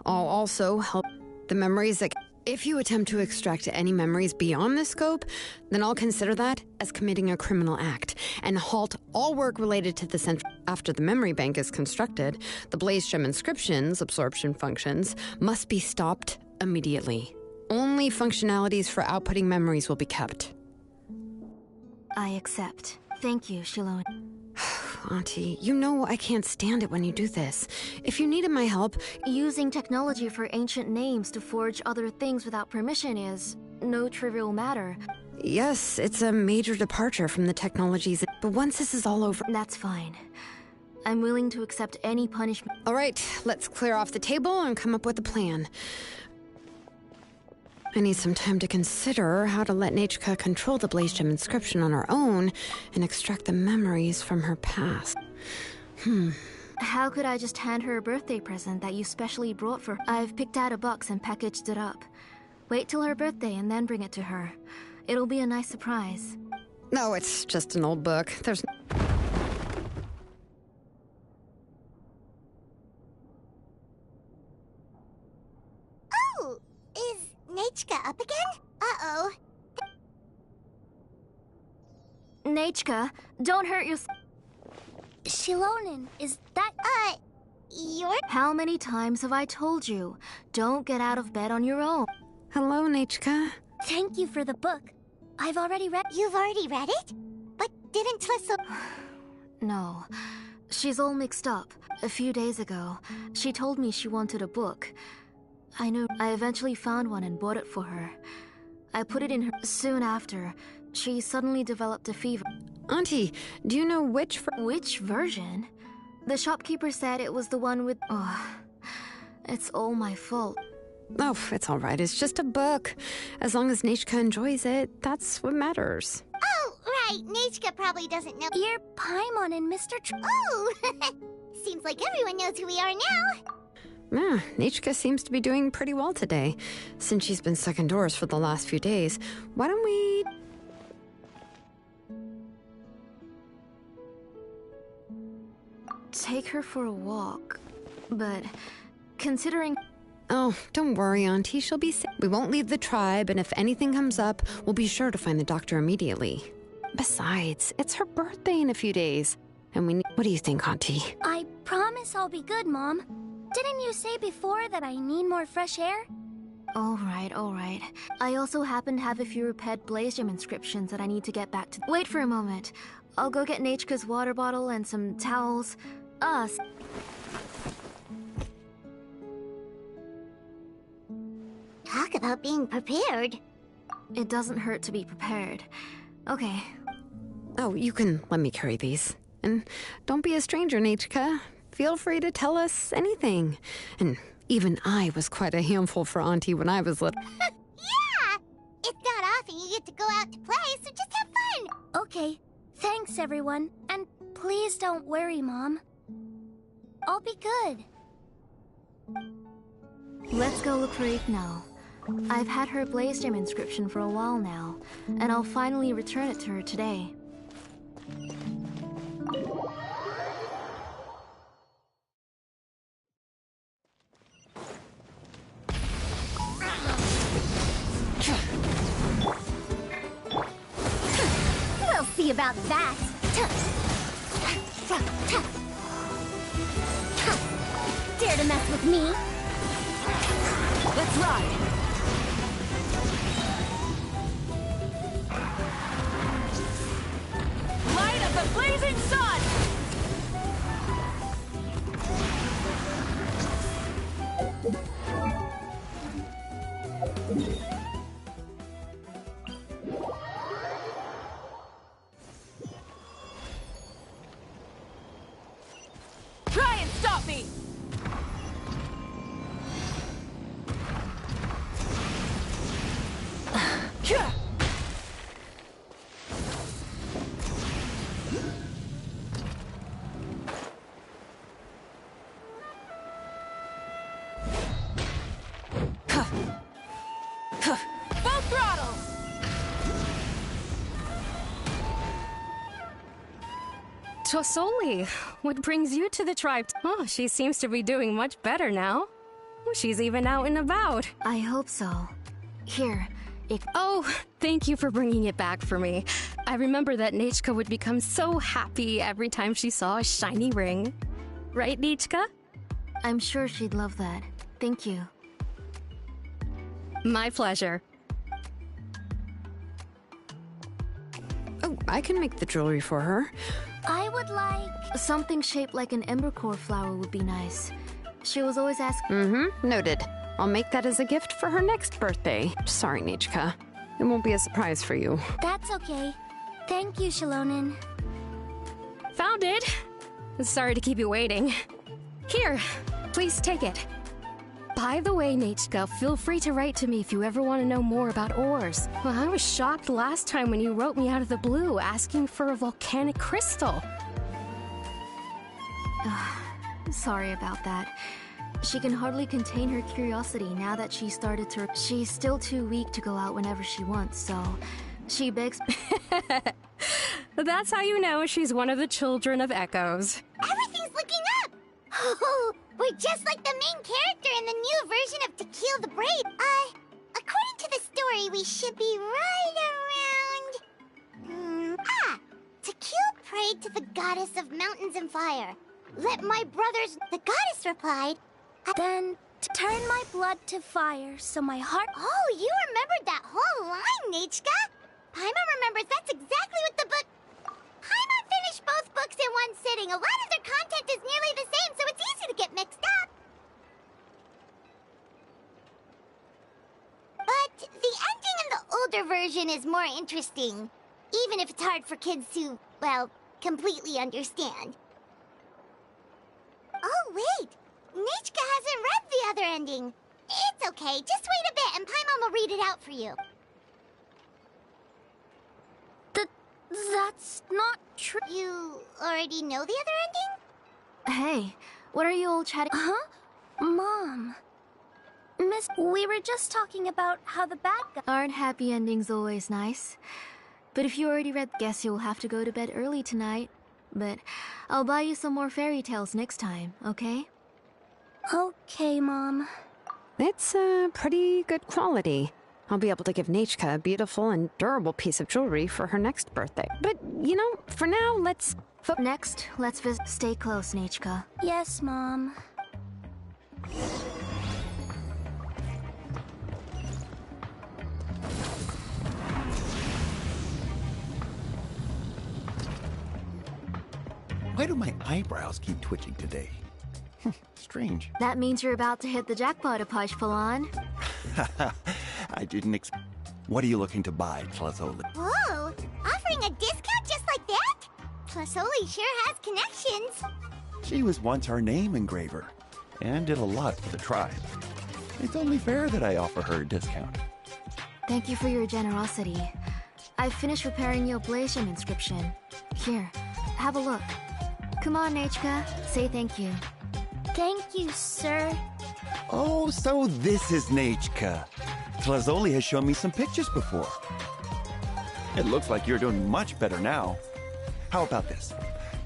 I'll also help the memories that... If you attempt to extract any memories beyond this scope, then I'll consider that as committing a criminal act and halt all work related to the central... After the memory bank is constructed, the Blaze Gem inscriptions, absorption functions, must be stopped immediately. Only functionalities for outputting memories will be kept. I accept. Thank you, Shilonen. Auntie, you know I can't stand it when you do this. If you needed my help... Using technology for ancient names to forge other things without permission is no trivial matter. Yes, it's a major departure from the technologies, but once this is all over... That's fine. I'm willing to accept any punishment. All right, let's clear off the table and come up with a plan. I need some time to consider how to let Nechka control the Blaze Gem inscription on her own and extract the memories from her past. How could I just hand her a birthday present that you specially brought for her? I've picked out a box and packaged it up. Wait till her birthday and then bring it to her. It'll be a nice surprise. No, it's just an old book. There's... Oh! Is Nechka up again? Uh-oh. Nechka, don't hurt yourself. Shilonen, is that... you're... How many times have I told you? Don't get out of bed on your own. Hello, Nechka. Thank you for the book. I've already read... You've already read it? But didn't Tlisso... No. She's all mixed up. A few days ago, she told me she wanted a book. I know. I eventually found one and bought it for her. I put it in her. Soon after, she suddenly developed a fever. Auntie, do you know which Which version? The shopkeeper said it was the one with... Oh, it's all my fault. Oh, it's all right. It's just a book. As long as Nechka enjoys it, that's what matters. Oh, right. Nechka probably doesn't know. You're Paimon and Mr. Oh! Seems like everyone knows who we are now. Yeah, Nechka seems to be doing pretty well today. Since she's been stuck indoors for the last few days, why don't we... Take her for a walk. But considering... Oh, don't worry, Auntie. She'll be safe. We won't leave the tribe, and if anything comes up, we'll be sure to find the doctor immediately. Besides, it's her birthday in a few days, and we need... What do you think, Auntie? I promise I'll be good, Mom. Didn't you say before that I need more fresh air? All right. I also happen to have a few repaired Blaze Gem inscriptions that I need to get back to... Wait for a moment. I'll go get Nechka's water bottle and some towels. Us. Talk about being prepared. It doesn't hurt to be prepared. Okay. Oh, you can let me carry these. And don't be a stranger, Nechka. Feel free to tell us anything. And even I was quite a handful for Auntie when I was little. Yeah! It's not often you get to go out to play, so just have fun! Okay. Thanks, everyone. And please don't worry, Mom. I'll be good. Let's go look for Igno. I've had her Blaze Gem inscription for a while now, and I'll finally return it to her today. We'll see about that! Dare to mess with me? Let's ride! Light of the blazing sun! Try and stop me! Full throttle! Tosoli, what brings you to the tribe? Oh, she seems to be doing much better now. She's even out and about. I hope so. Here, Oh, thank you for bringing it back for me. I remember that Nechka would become so happy every time she saw a shiny ring. Right, Nechka? I'm sure she'd love that. Thank you. My pleasure. Oh, I can make the jewelry for her. I would like... Something shaped like an embercore flower would be nice. She was always asking... Mm-hmm, noted. I'll make that as a gift for her next birthday. Sorry, Nechka. It won't be a surprise for you. That's okay. Thank you, Shalonen. Found it. Sorry to keep you waiting. Here, please take it. By the way, Nechka, feel free to write to me if you ever want to know more about ores. Well, I was shocked last time when you wrote me out of the blue asking for a volcanic crystal. Sorry about that. She can hardly contain her curiosity now that she started to... She's still too weak to go out whenever she wants, so... She begs... That's how you know she's one of the children of Echoes. Everything's looking up! Oh, we're just like the main character in the new version of To Kill the Brave. According to the story, we should be right around... To Kill prayed to the goddess of mountains and fire. Let my brothers... The goddess replied... Then turn my blood to fire so my heart... Oh, you remembered that whole line, Nechka! Paimon remembers that's exactly what the book... Paimon finished both books in one sitting. A lot of their content is nearly the same, so it's easy to get mixed up. But the ending in the older version is more interesting, even if it's hard for kids to, well, completely understand. Oh, wait! Nichka hasn't read the other ending. It's okay, just wait a bit and Paimon will read it out for you. That's not true. You already know the other ending? Hey, what are you all chatting? Huh? Mom. Miss, we were just talking about how the bad guy... Aren't happy endings always nice? But if you already read, guess you'll have to go to bed early tonight. But I'll buy you some more fairy tales next time, okay? Okay, Mom. It's pretty good quality. I'll be able to give Nechka a beautiful and durable piece of jewelry for her next birthday. But, you know, for now, let's... Next, let's visit. Stay close, Nechka. Yes, Mom. Why do my eyebrows keep twitching today? Strange. That means you're about to hit the jackpot, Apashpalan. I didn't What are you looking to buy, Tlazoli? Whoa! Offering a discount just like that? Tlazoli sure has connections. She was once our name engraver, and did a lot for the tribe. It's only fair that I offer her a discount. Thank you for your generosity. I've finished repairing your Blasium inscription. Here, have a look. Come on, Nechka, say thank you. Thank you, sir. Oh, so this is Nechka. Tlazoli has shown me some pictures before. It looks like you're doing much better now. How about this?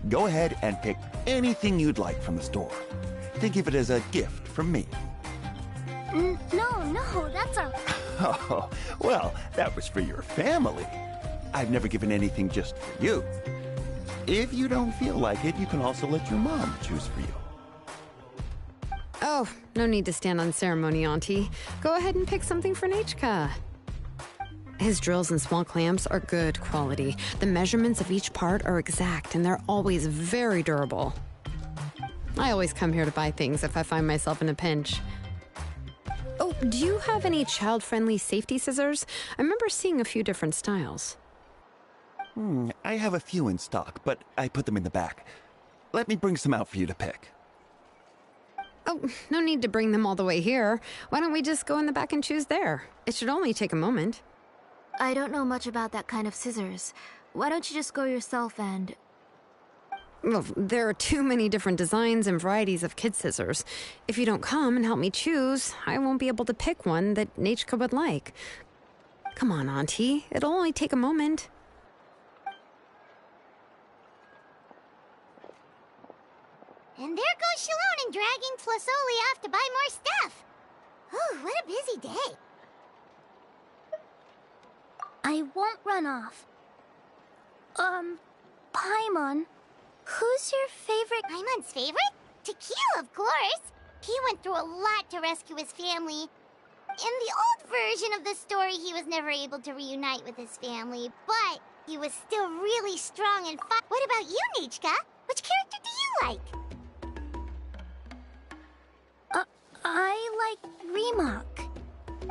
Go ahead and pick anything you'd like from the store. Think of it as a gift from me. No, that's our... Oh, well, that was for your family. I've never given anything just for you. If you don't feel like it, you can also let your mom choose for you. Oh, no need to stand on ceremony, Auntie. Go ahead and pick something for Nechka. His drills and small clamps are good quality. The measurements of each part are exact, and they're always very durable. I always come here to buy things if I find myself in a pinch. Oh, do you have any child-friendly safety scissors? I remember seeing a few different styles. I have a few in stock, but I put them in the back. Let me bring some out for you to pick. Oh, no need to bring them all the way here. Why don't we just go in the back and choose there? It should only take a moment. I don't know much about that kind of scissors. Why don't you just go yourself and... Well, there are too many different designs and varieties of kid scissors. If you don't come and help me choose, I won't be able to pick one that Nechka would like. Come on, Auntie. It'll only take a moment. And there goes Shalon dragging Tlazoli off to buy more stuff. Oh, what a busy day. I won't run off. Paimon, who's your favorite? Paimon's favorite? Tequila, of course. He went through a lot to rescue his family. In the old version of the story, he was never able to reunite with his family, but he was still really strong and fun. What about you, Nechka? Which character do you like? I like Rröür.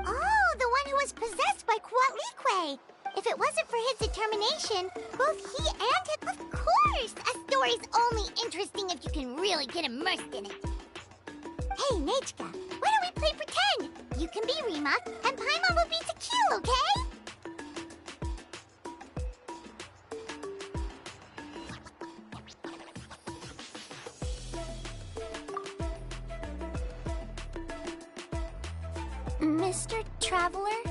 Oh, the one who was possessed by Quatlique. If it wasn't for his determination, both he and his... Of course! A story's only interesting if you can really get immersed in it. Hey, Nechka, why don't we play pretend? You can be Rröür, and Paimon will be Tequila, okay? Mr. Traveler,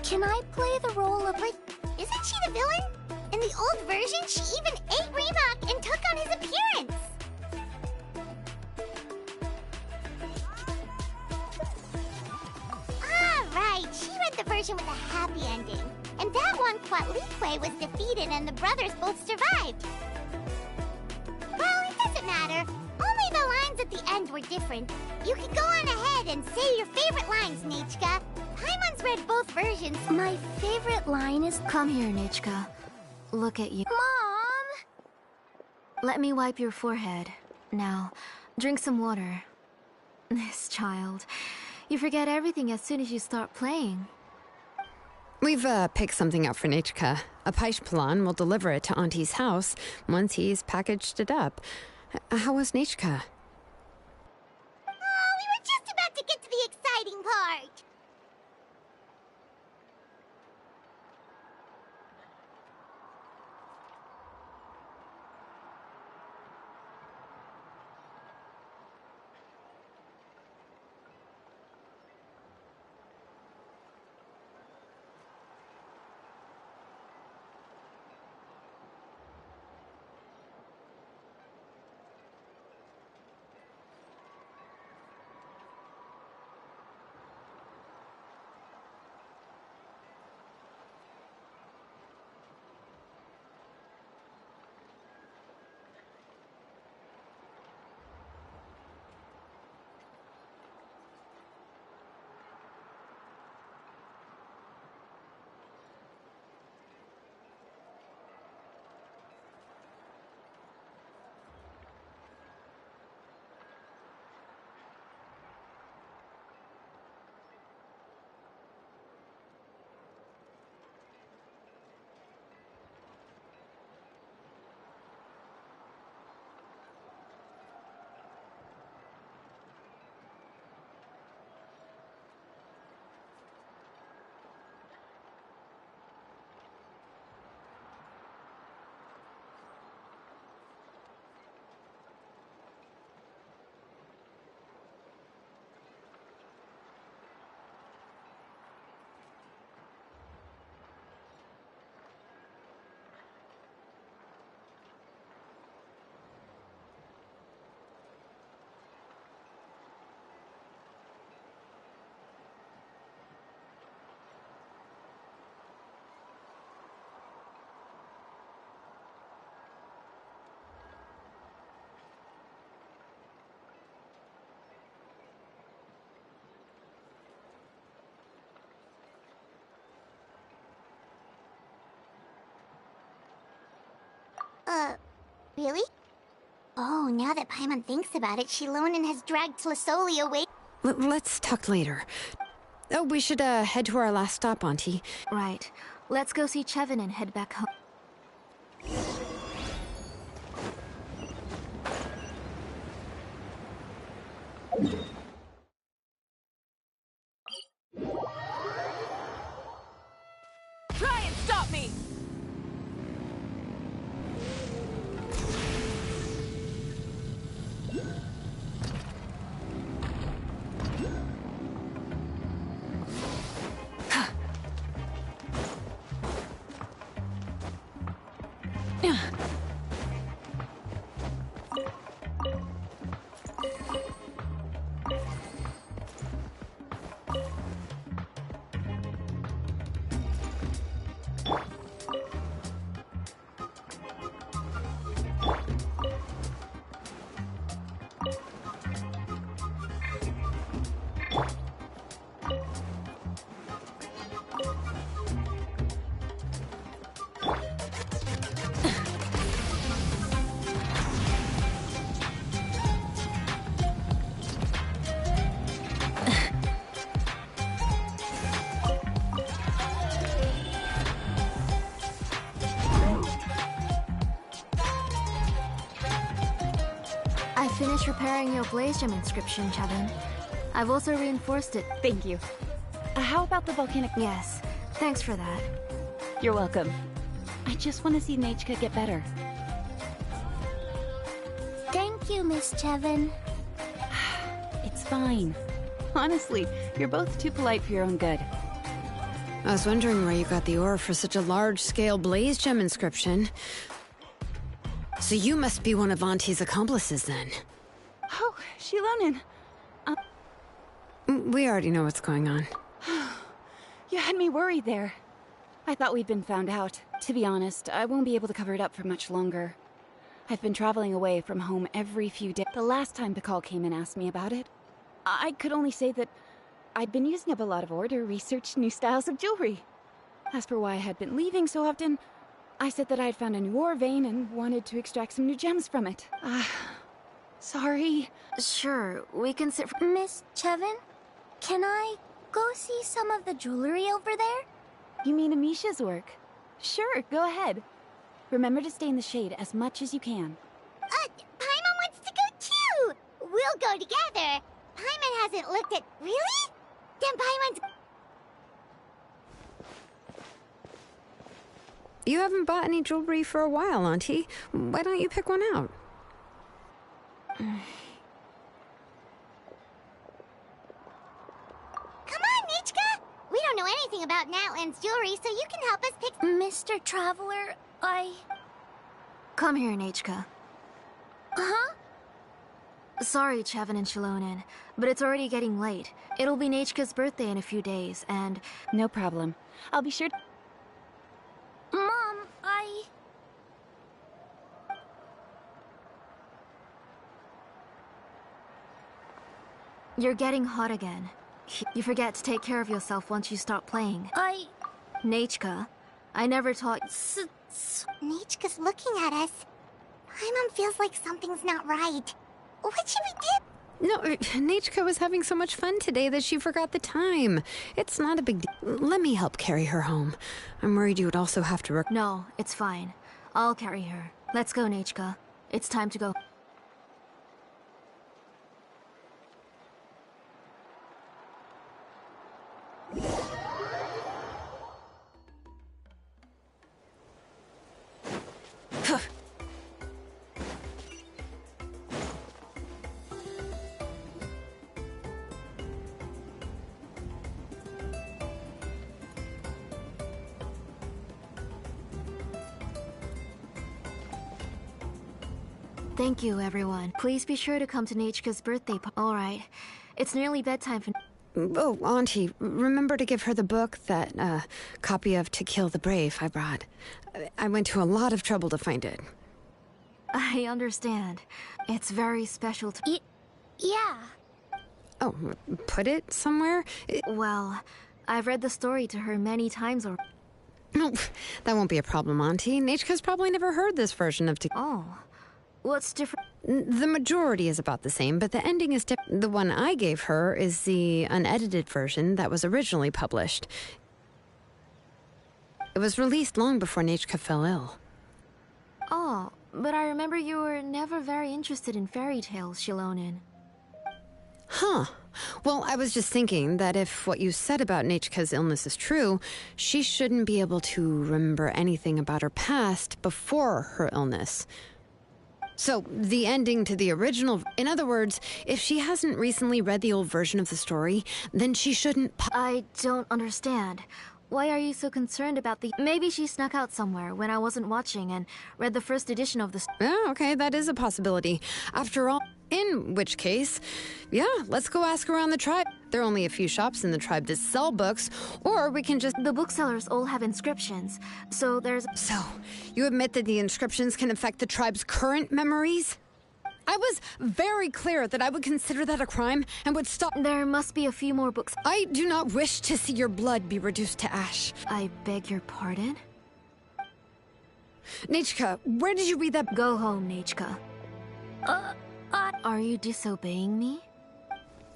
can I play the role of... But isn't she the villain? In the old version, she even ate Rröür and took on his appearance. Ah, right. She read the version with a happy ending. And that one, Quatlique was defeated and the brothers both survived. Well, it doesn't matter. Only the lines at the end were different. You can go on ahead and say your favorite lines, Nechka. Paimon's read both versions. My favorite line is... Come here, Nechka. Look at you. Mom! Let me wipe your forehead. Now, drink some water. This child. You forget everything as soon as you start playing. We've picked something up for Nechka. A Paishpalan will deliver it to Auntie's house once he's packaged it up. How was Nechka? Oh, we were just about to get to the exciting part. Really? Oh, now that Paimon thinks about it, Shilonen has dragged Tlisoli away. Let's talk later. Oh, we should head to our last stop, Auntie. Right. Let's go see Chevin and head back home. Try and stop me! I finished repairing your Blaze Gem inscription, Chevin. I've also reinforced it. Thank you. How about the volcanic... Yes, thanks for that. You're welcome. I just want to see Nechka get better. Thank you, Miss Chevin. It's fine. Honestly, you're both too polite for your own good. I was wondering where you got the ore for such a large-scale Blaze Gem inscription. So you must be one of Auntie's accomplices, then. Oh, Shilonen. We already know what's going on. You had me worried there. I thought we'd been found out. To be honest, I won't be able to cover it up for much longer. I've been traveling away from home every few days. The last time Pakal came and asked me about it, I could only say that I'd been using up a lot of ore to research new styles of jewelry. As for why I had been leaving so often, I said that I had found a new ore vein and wanted to extract some new gems from it. Sorry. Sure, we can sit for— Miss Chevin, can I go see some of the jewelry over there? You mean Amisha's work? Sure, go ahead. Remember to stay in the shade as much as you can. Paimon wants to go too! We'll go together. Paimon hasn't looked at— Really? Then Paimon's— You haven't bought any jewelry for a while, Auntie. Why don't you pick one out? Come on, Nichka! We don't know anything about Natlan's jewelry, so you can help us pick— Mr. Traveler, Come here, Nechka. Huh? Sorry, Chevin and Shilonen, but it's already getting late. It'll be Nechka's birthday in a few days, and— No problem. I'll be sure— Mom, You're getting hot again. You forget to take care of yourself once you stop playing. Nechka, I never taught— Nichka's looking at us. Paimon feels like something's not right. What should we do? No, Nechka was having so much fun today that she forgot the time. It's not a big deal. Let me help carry her home. I'm worried you would also have to work. No, it's fine. I'll carry her. Let's go, Nechka. It's time to go. Thank you, everyone. Please be sure to come to Nechka's birthday All right. It's nearly bedtime for— Oh, Auntie, remember to give her the book, that copy of To Kill the Brave I brought. I went to a lot of trouble to find it. I understand. It's very special to— Yeah. Oh, put it somewhere? Well, I've read the story to her many times or— No, that won't be a problem, Auntie. Nechka's probably never heard this version of Oh. What's different? The majority is about the same, but the ending is different. The one I gave her is the unedited version that was originally published. It was released long before Nechka fell ill. Oh, but I remember you were never very interested in fairy tales, Shilonen. Huh. Well, I was just thinking that if what you said about Nechka's illness is true, she shouldn't be able to remember anything about her past before her illness. So, the ending to the original— In other words, if she hasn't recently read the old version of the story, then she shouldn't— I don't understand. Why are you so concerned about the— Maybe she snuck out somewhere when I wasn't watching and read the first edition of the— Oh, okay, that is a possibility. After all, in which case, yeah, let's go ask around the tribe. There are only a few shops in the tribe that sell books, or we can just— The booksellers all have inscriptions, so there's— So, you admit that the inscriptions can affect the tribe's current memories? I was very clear that I would consider that a crime and would stop— There must be a few more books— I do not wish to see your blood be reduced to ash. I beg your pardon? Nechka, where did you read that— Go home, Nechka. Are you disobeying me?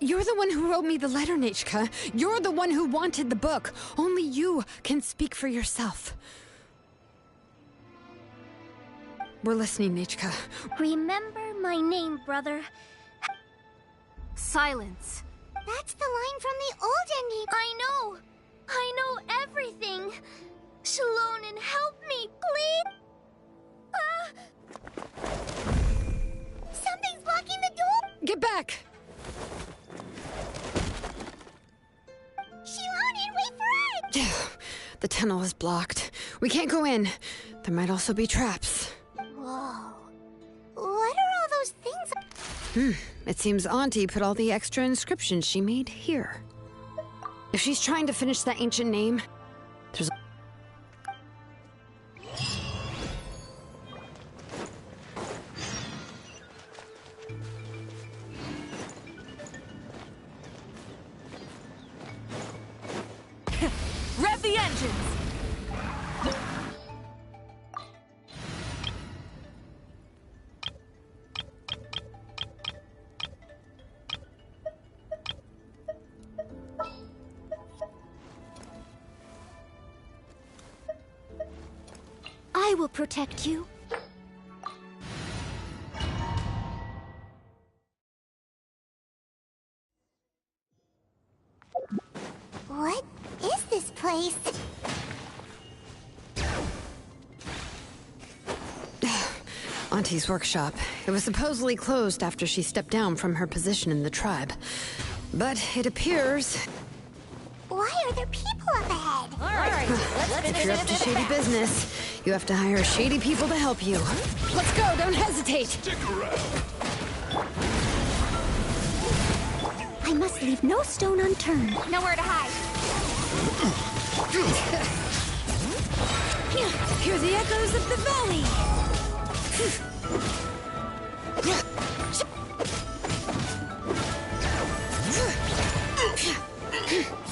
You're the one who wrote me the letter, Nechka. You're the one who wanted the book. Only you can speak for yourself. We're listening, Nechka. Remember my name, brother. Silence. That's the line from the old ending. I know everything. Shilonen, help me, please. Something's blocking the door. Get back! Shilonen, wait for us! The tunnel is blocked. We can't go in. There might also be traps. Whoa. What are all those things? It seems Auntie put all the extra inscriptions she made here. If she's trying to finish that ancient name, there's— Rev the engines! will protect you. What is this place? Auntie's workshop. It was supposedly closed after she stepped down from her position in the tribe. But it appears... Why are there people up ahead? Alright, If you're up to shady business, you have to hire shady people to help you. Let's go, don't hesitate! Stick around. I must leave no stone unturned. Nowhere to hide. Hear the echoes of the valley.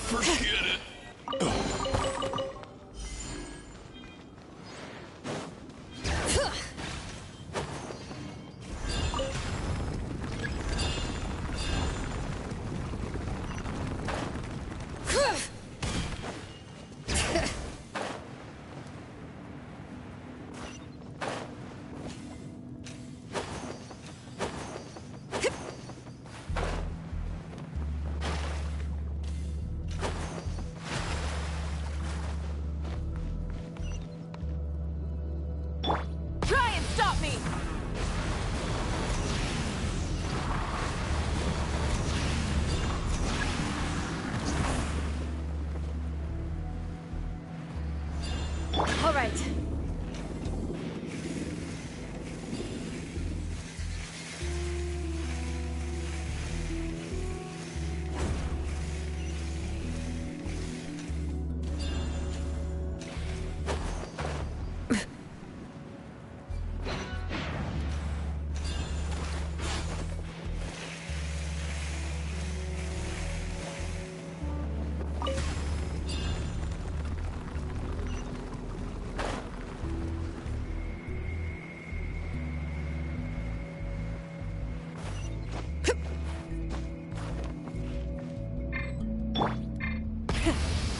Forget it. Try and stop me! All right.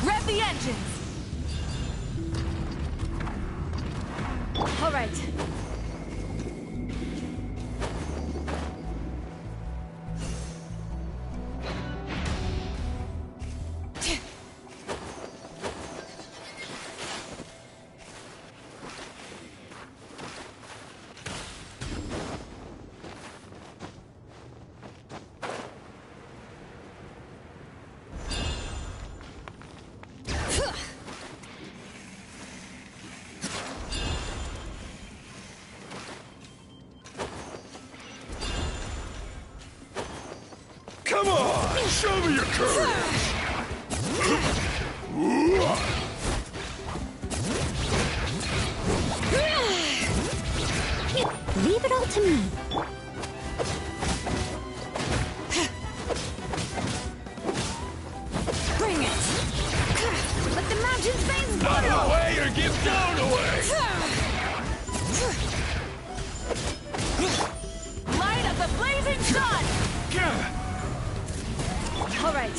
Rev the engines! All right. Come on! Show me your courage! Leave it all to me. Bring it! Let the mountain's veins Out boil! of the way or get blown away! Light of the blazing sun! All right.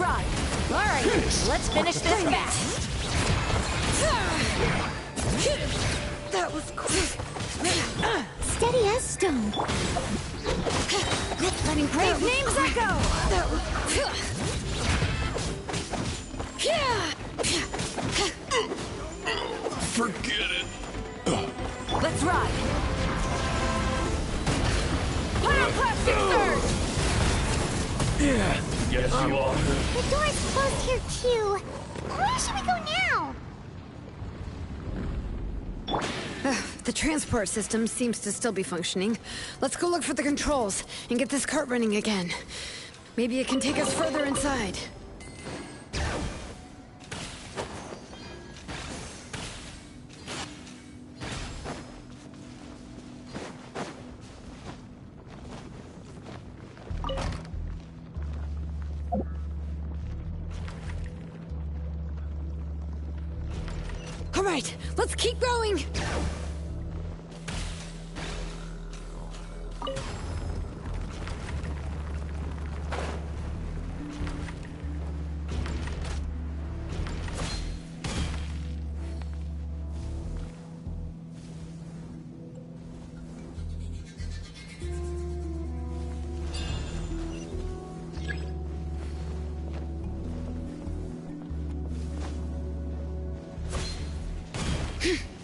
ride. All right, let's finish this fast. That was quick. Steady as stone. Letting brave names echo. That was... Forget it. Let's ride. Pyroclastic surge. Yeah, guess you are. The door's closed here too. Where should we go now? The transport system seems to still be functioning. Let's go look for the controls and get this cart running again. Maybe it can take us further inside. All right, let's keep going.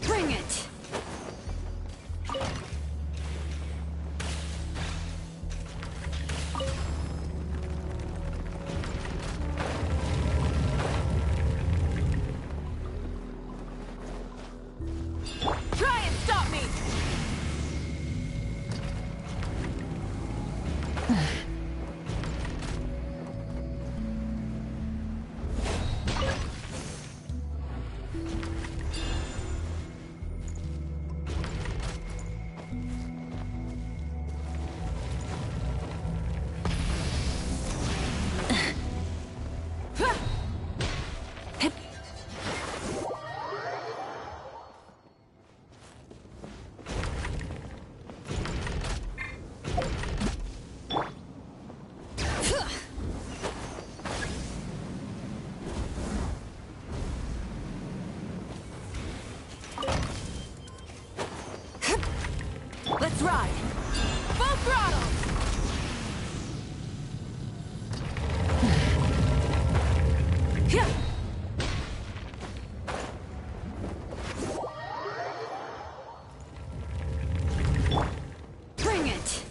Bring it! Try and stop me. Let's ride. Full throttle. Yeah. Bring it!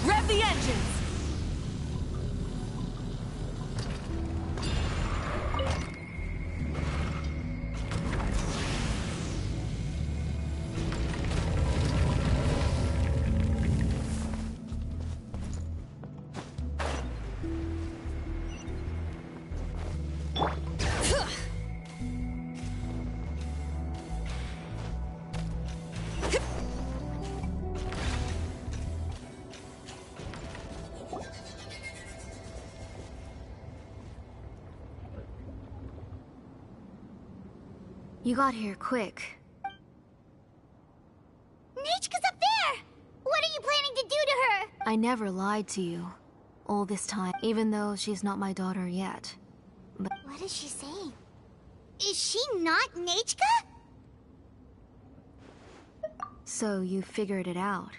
Rev the engines. You got here quick. Nechka's up there! What are you planning I never lied to you all this time, even though she's not my daughter yet. But what is she saying? Is she not Nechka? so you figured it out.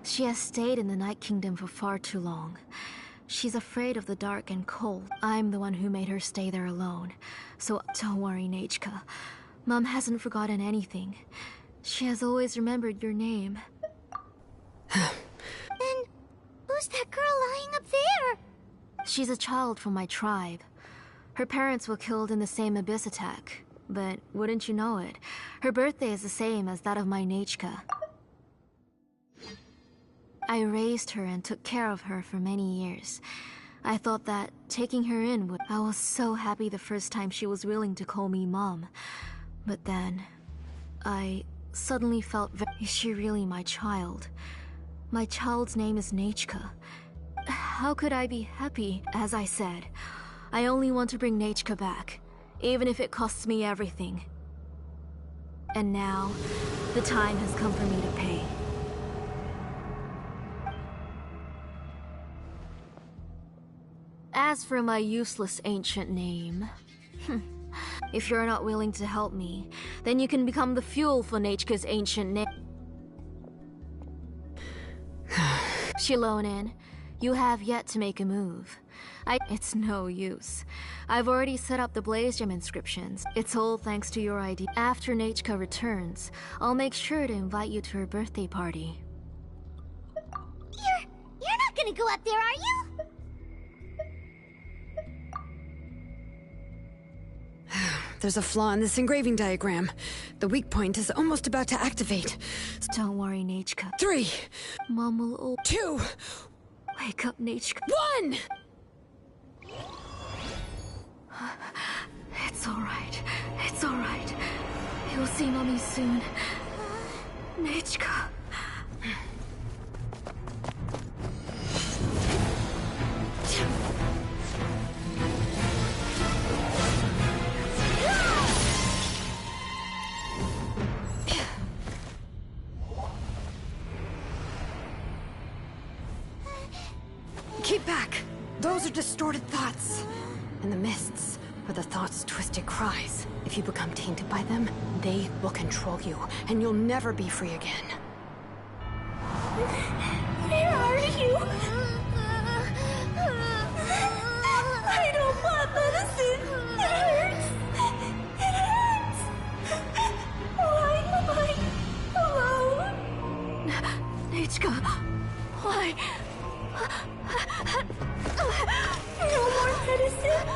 She has stayed in the Night Kingdom for far too long. She's afraid of the dark and cold. I'm the one who made her stay there alone. So don't worry, Nechka. Mom hasn't forgotten anything. She has always remembered your name. Then who's that girl lying up there? She's a child from my tribe. Her parents were killed in the same abyss attack. But wouldn't you know it, her birthday is the same as that of my Nechka. I raised her and took care of her for many years. I thought that taking her in would... I was so happy the first time she was willing to call me Mom. But then, I suddenly felt is she really my child? My child's name is Nechka. How could I be happy? As I said, I only want to bring Nechka back, even if it costs me everything. And now, the time has come for me to pay. As for my useless ancient name, if you're not willing to help me, then you can become the fuel for Nechka's ancient name. Shilonen, you have yet to make a move. It's no use. I've already set up the Blaze Gem inscriptions. It's all thanks to your idea. After Nechka returns, I'll make sure to invite you to her birthday party. You're not gonna go up there, are you? There's a flaw in this engraving diagram. The weak point is almost about to activate. Don't worry, Nechka. 3. Mom will... 2. Wake up, Nechka. 1! It's alright. It's alright. You'll see Mommy soon. Nechka. Keep back! Those are distorted thoughts. And the mists are the thoughts' twisted cries. If you become tainted by them, they will control you, and you'll never be free again. Where are you? I don't want medicine. It hurts. It hurts. Why am I alone? Nechka, why? No more medicine.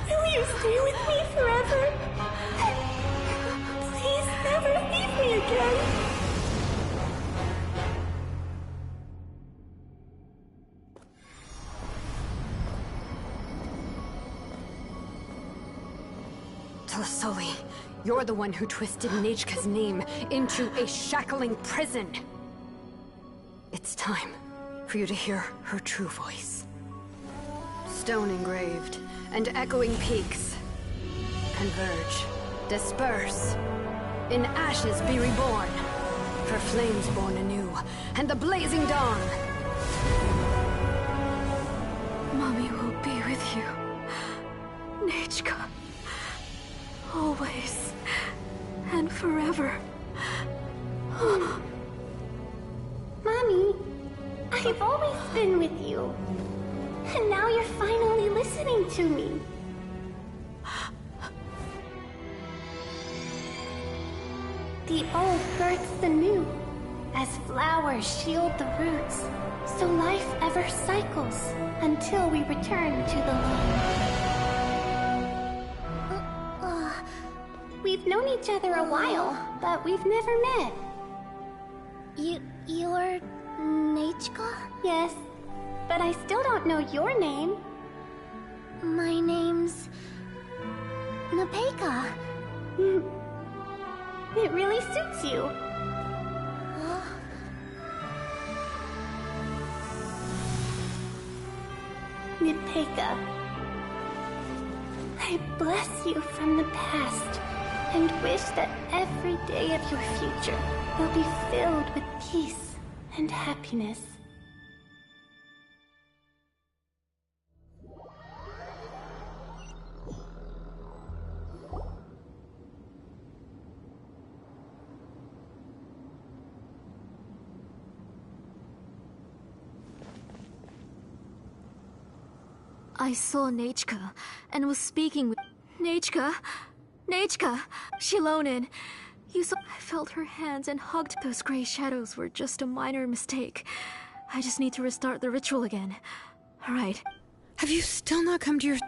Will you stay with me forever? Please never leave me again. Telasoli, you're the one who twisted Nechka's name into a shackling prison. It's time for you to hear her true voice. Stone engraved and echoing peaks converge, disperse, in ashes be reborn, for flames born anew, and the blazing dawn. Mommy will be with you, Nechka, always and forever. Mommy, I've always been with you. And now you're finally listening to me. The old births the new, as flowers shield the roots. So life ever cycles until we return to the land. We've known each other a while, but we've never met. You're Nechka? Yes, but I still don't know your name. My name's... Nepeka. It really suits you. Nepeka. I bless you from the past. and wish that every day of your future will be filled with peace and happiness. I saw Nechka and was speaking with Nechka. Nechka! Shilonen! You saw. I felt her hands and hugged. Those gray shadows were just a minor mistake. I just need to restart the ritual again. Alright. Have you still not come to your...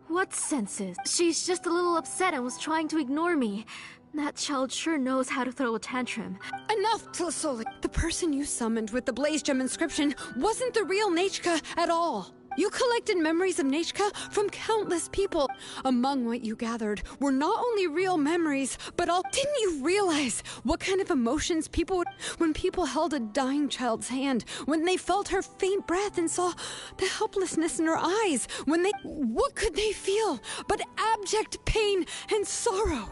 What senses? She's just a little upset and was trying to ignore me. That child sure knows how to throw a tantrum. Enough, Tlasoli! The person you summoned with the Blaze Gem inscription wasn't the real Nechka at all. You collected memories of Nechka from countless people. Among what you gathered were not only real memories, but all... Didn't you realize what kind of emotions people would... When people held a dying child's hand, when they felt her faint breath and saw the helplessness in her eyes, when they... What could they feel but abject pain and sorrow?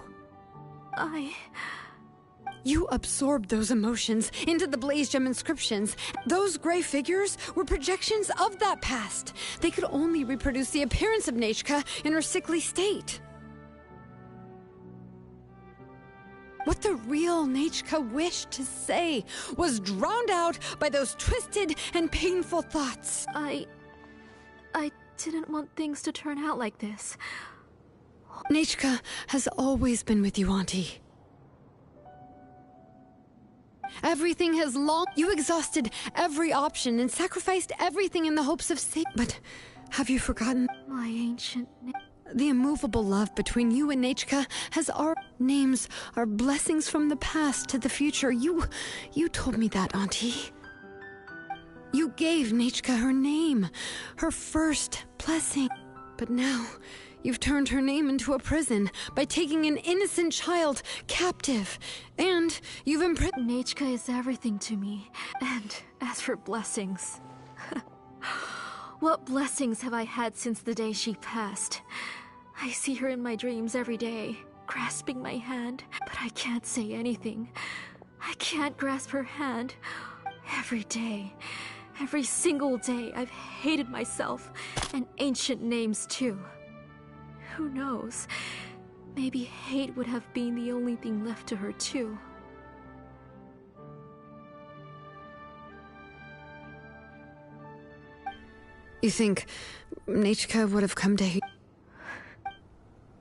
You absorbed those emotions into the Blaze Gem inscriptions. Those gray figures were projections of that past. They could only reproduce the appearance of Nechka in her sickly state. What the real Nechka wished to say was drowned out by those twisted and painful thoughts. I didn't want things to turn out like this. Nechka has always been with you, Auntie. Everything has long... You exhausted every option and sacrificed everything in the hopes of saving... But have you forgotten? My ancient... The immovable love between you and Nechka has our... Names are blessings from the past to the future. You told me that, Auntie. You gave Nechka her name, her first blessing. But now... You've turned her name into a prison by taking an innocent child captive. And you've imprisoned... Nechka is everything to me. And as for blessings... What blessings have I had since the day she passed? I see her in my dreams every day, grasping my hand, but I can't say anything. I can't grasp her hand. Every day, every single day, I've hated myself, and ancient names too. Who knows? Maybe hate would have been the only thing left to her, too. You think Nechka would have come to...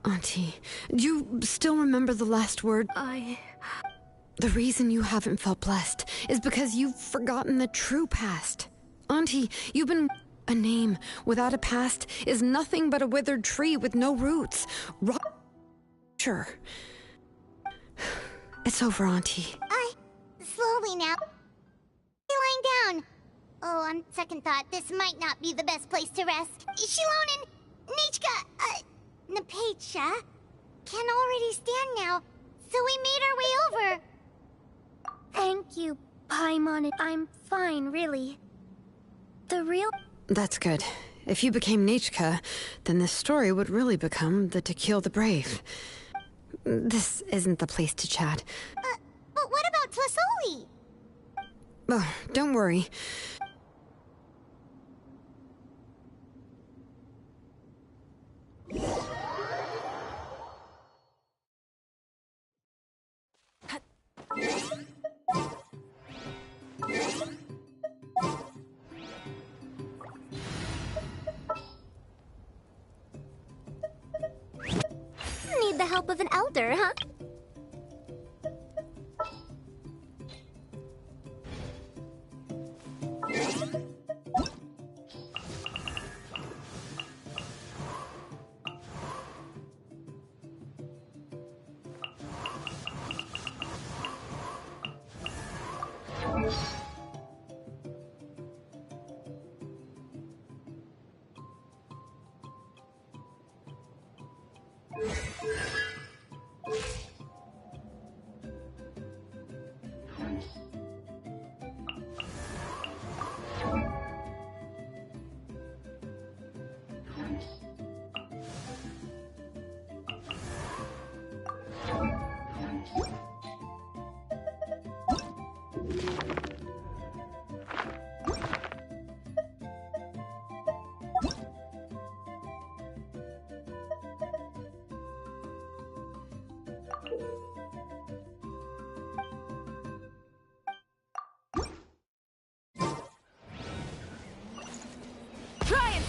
Auntie, do you still remember the last word? The reason you haven't felt blessed is because you've forgotten the true past. Auntie, you've been... A name without a past is nothing but a withered tree with no roots. Sure. It's over, Auntie. Slowly now. Lying down. Oh, on second thought, this might not be the best place to rest. Shilonen, Nechka, Napecha can already stand now, so we made our way over. Thank you, Paimon. I'm fine, really. The real... That's good. If you became Nechka, then this story would really become the To Kill the Brave. This isn't the place to chat. But what about Tlasoli? Oh, don't worry. Need the help of an elder, huh?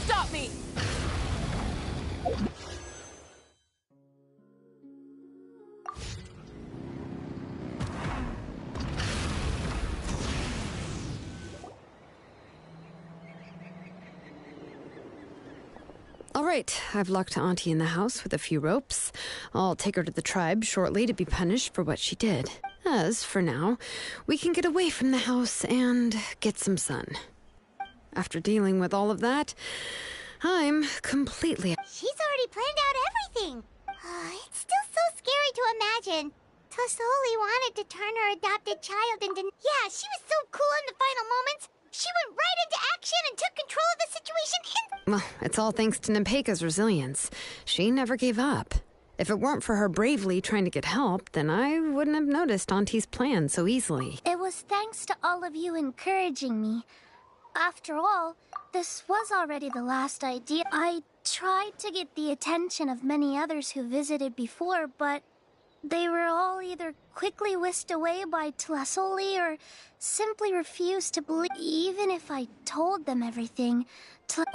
stop me! All right, I've locked Auntie in the house with a few ropes. I'll take her to the tribe shortly to be punished for what she did. As, for now, we can get away from the house and get some sun. After dealing with all of that, I'm completely... She's already planned out everything. It's still so scary to imagine. Tlassoli wanted to turn her adopted child into... Yeah, she was so cool in the final moments. She went right into action and took control of the situation. Well, it's all thanks to Nepeka's resilience. She never gave up. If it weren't for her bravely trying to get help, then I wouldn't have noticed Auntie's plan so easily. It was thanks to all of you encouraging me. After all, this was already the last idea. I tried to get the attention of many others who visited before, but they were all either quickly whisked away by Tlassoli or simply refused to believe. Even if I told them everything,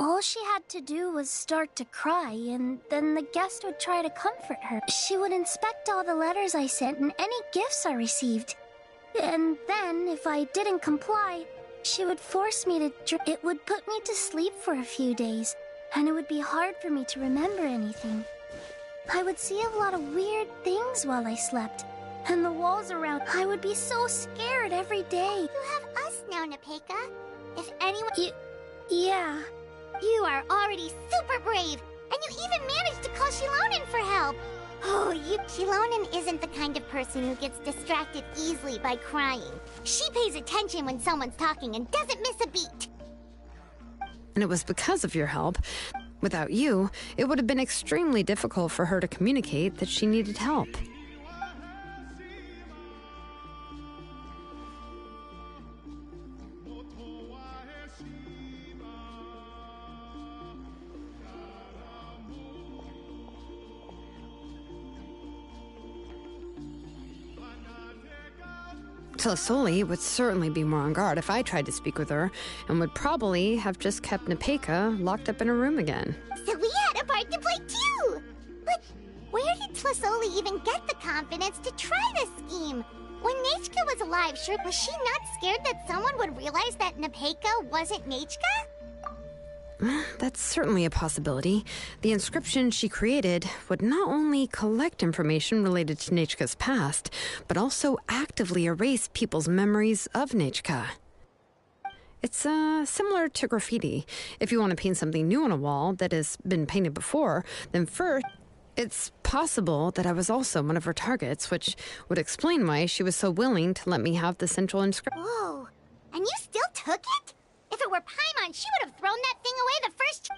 all she had to do was start to cry, and then the guest would try to comfort her. She would inspect all the letters I sent and any gifts I received. And then, if I didn't comply, she would force me to drink. It would put me to sleep for a few days, and it would be hard for me to remember anything. I would see a lot of weird things while I slept, and the walls around. I would be so scared every day. You have us now, Nepeka. If anyone... Yeah. You are already super brave, and you even managed to call Shilonen for help. Oh, Shilonen isn't the kind of person who gets distracted easily by crying. She pays attention when someone's talking and doesn't miss a beat. And it was because of your help. Without you, it would have been extremely difficult for her to communicate that she needed help. Tlassoli would certainly be more on guard if I tried to speak with her, and would probably have just kept Nepeka locked up in a room again. So we had a part to play too! But where did Tlassoli even get the confidence to try this scheme? When Nechka was alive, was she not scared that someone would realize that Nepeka wasn't Nechka? That's certainly a possibility. The inscription she created would not only collect information related to Nechka's past, but also actively erase people's memories of Nechka. It's similar to graffiti. If you want to paint something new on a wall that has been painted before, then first, it's possible that I was also one of her targets, which would explain why she was so willing to let me have the central inscription. Whoa, and you still took it? If it were Paimon, she would have thrown that thing away the first...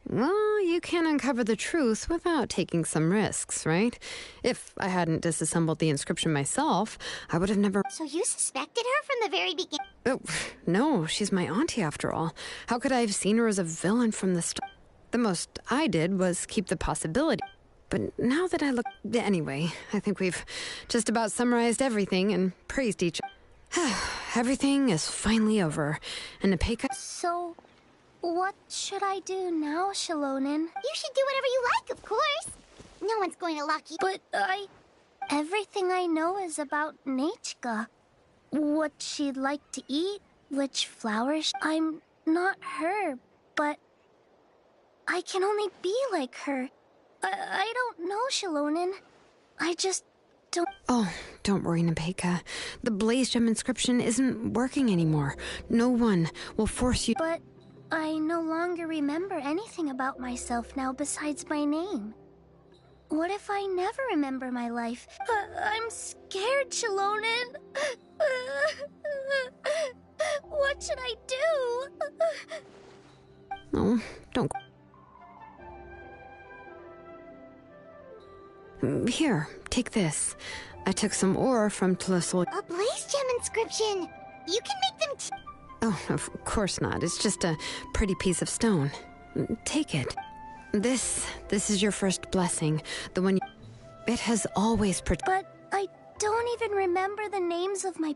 Well, you can uncover the truth without taking some risks, right? If I hadn't disassembled the inscription myself, I would have never... So you suspected her from the very beginning? Oh, no, she's my auntie after all. How could I have seen her as a villain from the start? The most I did was keep the possibility. But now that I look... Anyway, I think we've just about summarized everything and praised each other. Everything is finally over, and Nepeka... So, what should I do now, Shilonen? You should do whatever you like, of course. No one's going to lock you... But everything I know is about Nechka. What she'd like to eat, which flowers... I'm not her, but... I can only be like her. I don't know, Shilonen. I just... don't... Oh, don't worry, Nepeka. The Blaze Gem inscription isn't working anymore. No one will force you... But I no longer remember anything about myself now besides my name. What if I never remember my life? I'm scared, Shilonen. What should I do? Oh, don't... Here, take this. I took some ore from Tlassoli. A Blaze Gem inscription! You can make them Oh, of course not. It's just a pretty piece of stone. Take it. This is your first blessing. The one It has always But I don't even remember the names of my...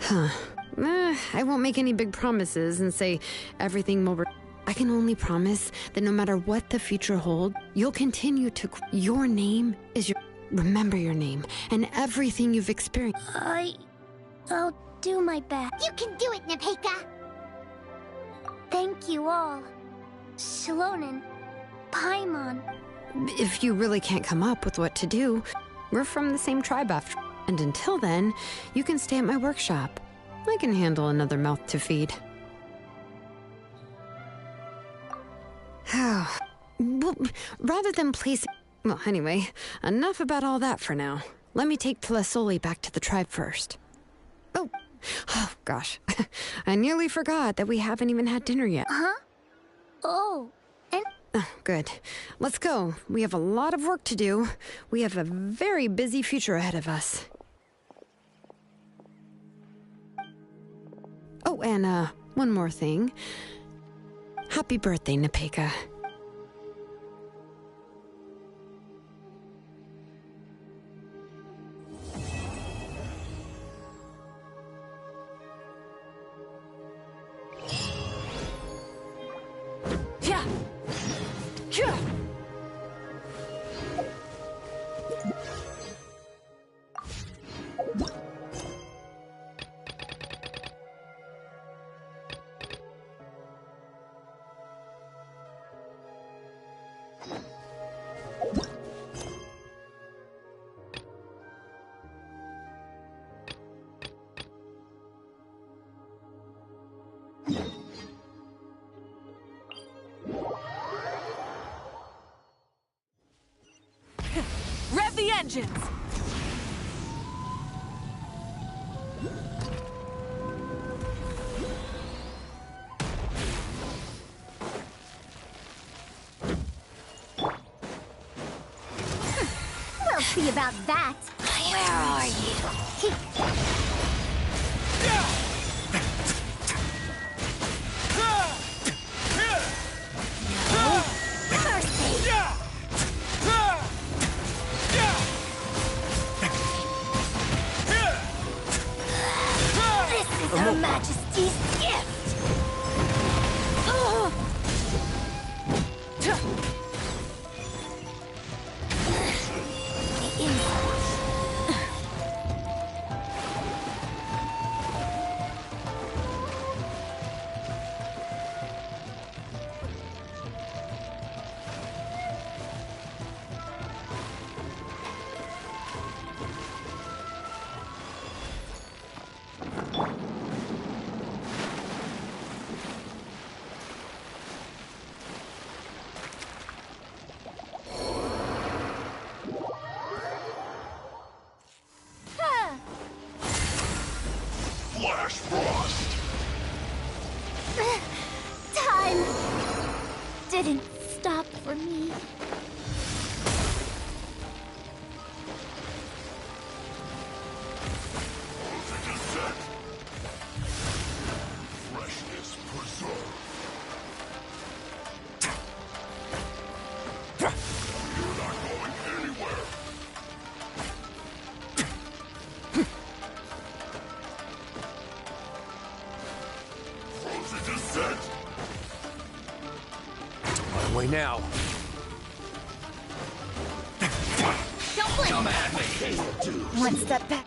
I won't make any big promises and say everything will... I can only promise that no matter what the future holds, you'll continue to... Your name is your... Remember your name and everything you've experienced. I'll do my best. You can do it, Nepeka! Thank you all. Shilonen, Paimon. If you really can't come up with what to do, we're from the same tribe after. And until then, you can stay at my workshop. I can handle another mouth to feed. Well, rather than place... Well, anyway, enough about all that for now. Let me take Tlasoli back to the tribe first. Oh, gosh. I nearly forgot that we haven't even had dinner yet. Huh? Oh, and... Oh, good. Let's go. We have a lot of work to do. We have a very busy future ahead of us. Oh, and, one more thing. Happy birthday, Nepeka. Rev the engines! We'll see about that. Where are you? Her Majesty's gift! Flash Frost! Time didn't stop for me. Descent! Freshness preserved! You're not going anywhere! Frozen descent! My way now. Don't blink! Come at me, dude. One step back.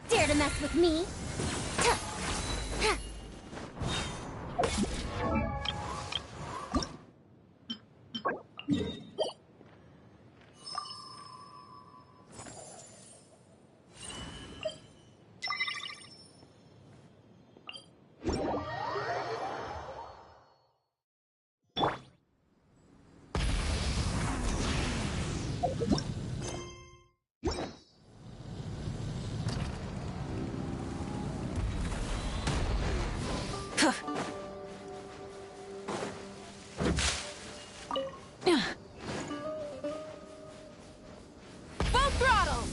Dare to mess with me? Full throttle!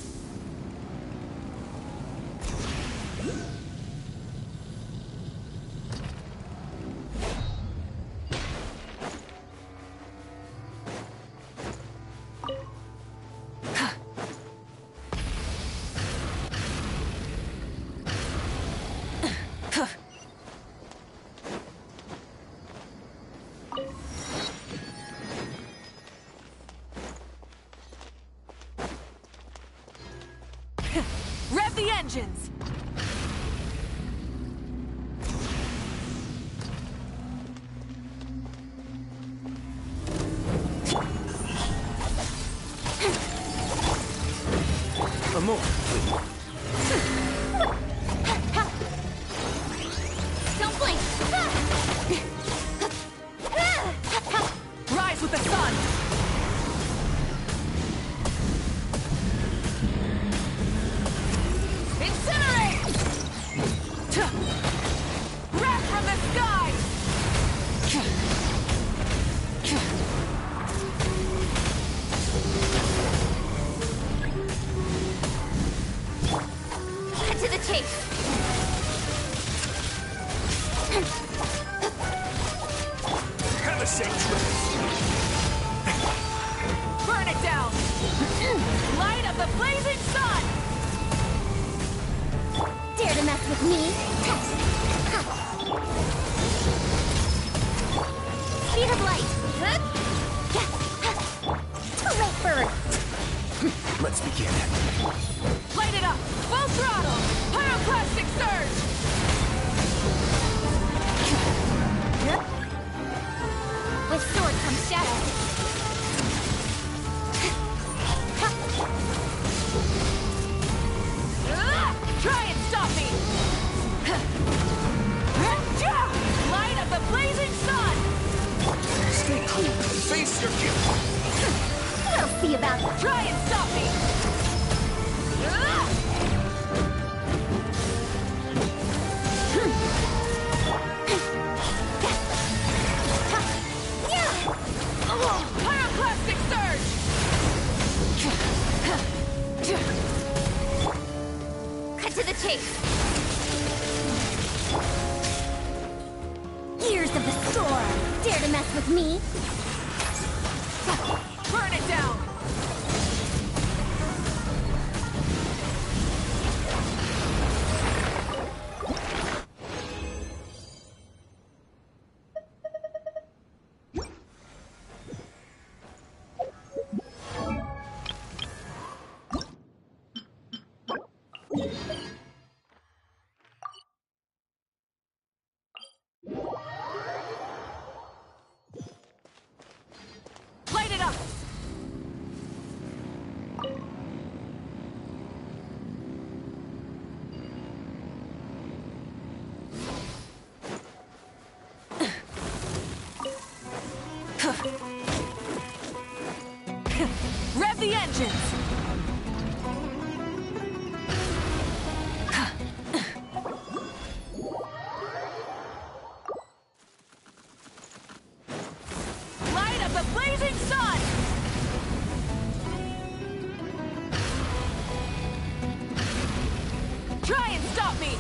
Rev the engines! A moment, please. Don't blink! Rise with the sun! Incinerate! Wrath from the sky! Cut to the chase! Have a safe trip. Burn it down! Light of the blazing sun! Dare to mess with me? Speed of light! Too late for... Let's begin. Light it up! Full throttle! Pyroclastic surge! With sword comes shadow. Try and stop me! Light of the blazing sun! Stay cool. Face your gift. We'll see about that. Try and stop me! Pyroclastic surge! Cut to the chase. Years of the storm. Dare to mess with me? Burn it down! Light it up! Rev the engines! Light of the blazing sun! Try and stop me!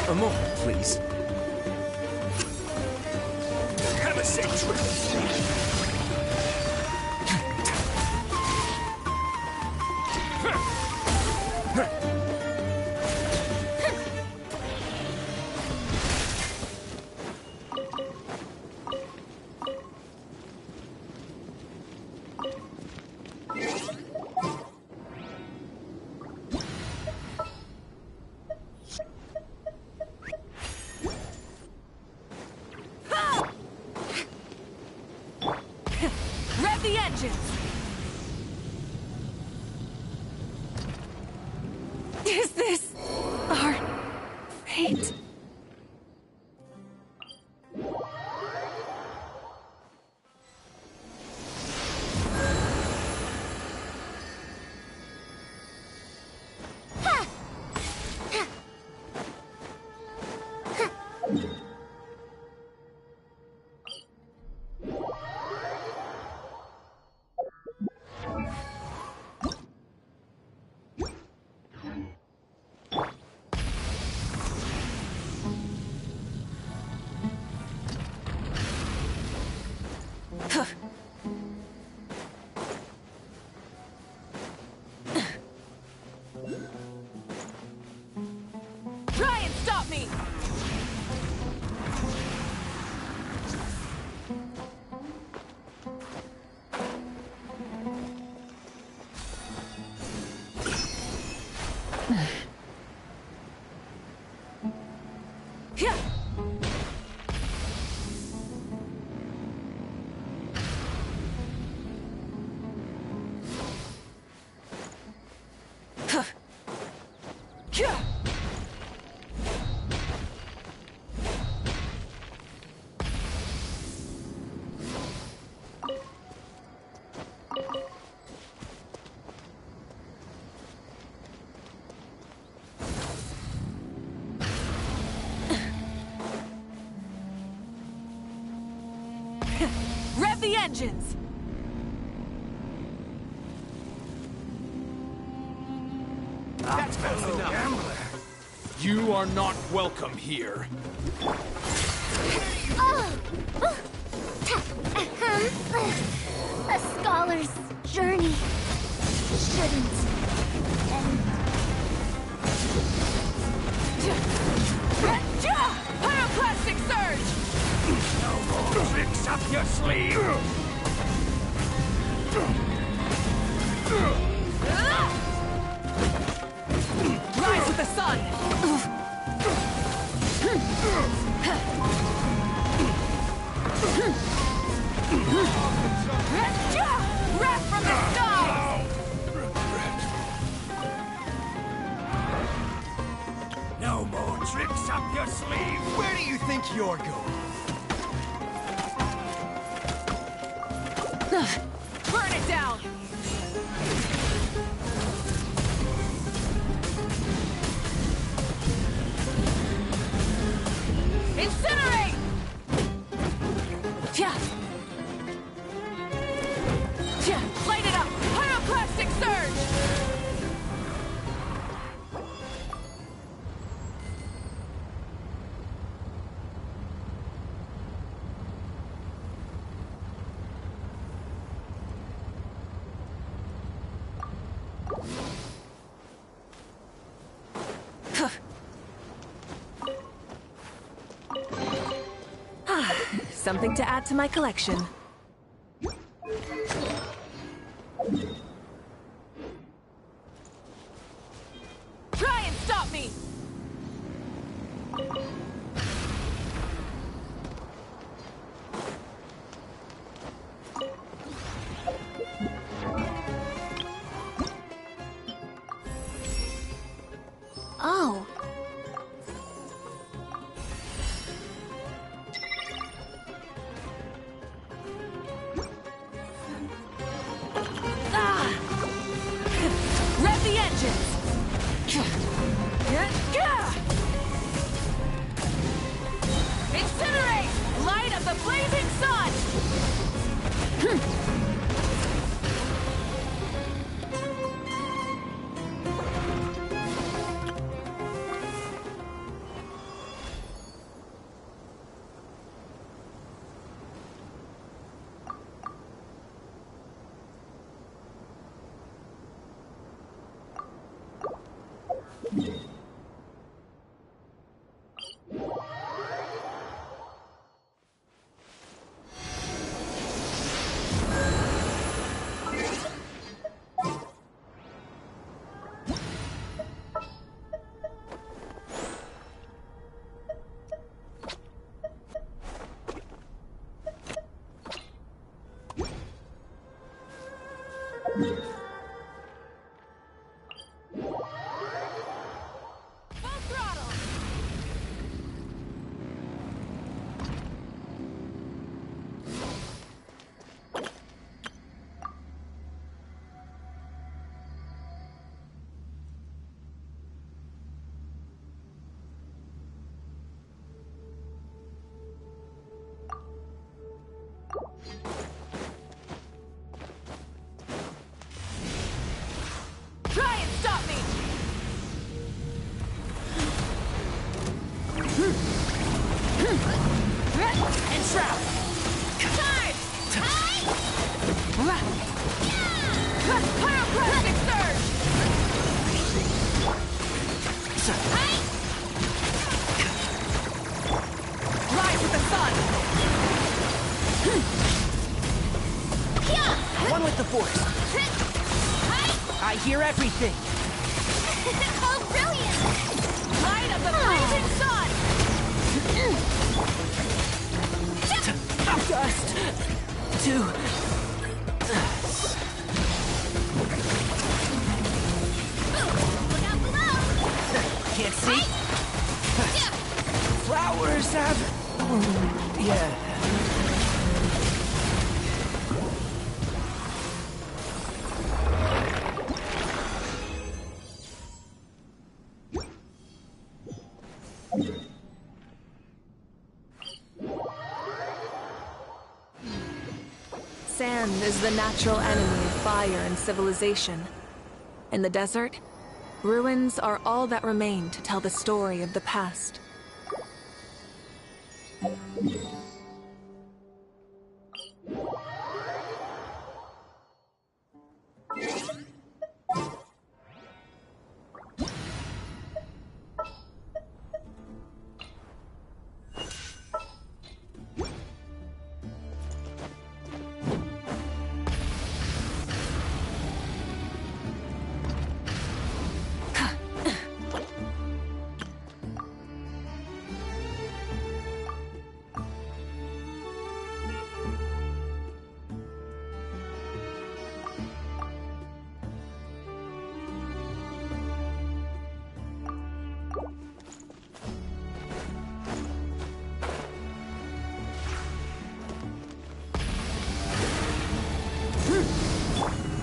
A moment, please. Have a safe trip. Rev the engines! Is this our fate? Try and stop me! Yeah. Yeah. Rev the engines! That's enough. Gambler. You are not welcome here. A scholar's journey shouldn't end. Pyroclastic surge! No more tricks up your sleeve! Rise with the sun! Wrath from the skies! No more tricks up your sleeve! Where do you think you're going? Burn it down! Incinerate! Yeah. Yeah, light it up! Pyroclastic surge! Something to add to my collection. Try and stop me! Oh. trap! Charge! Pyroclastic surge! Rise with the sun! One with the force. I hear everything. Oh, brilliant! Light of the blazing sun! Dust to Look out below! can't see. Flowers have. Yeah. Sand is the natural enemy of fire and civilization. In the desert, ruins are all that remain to tell the story of the past.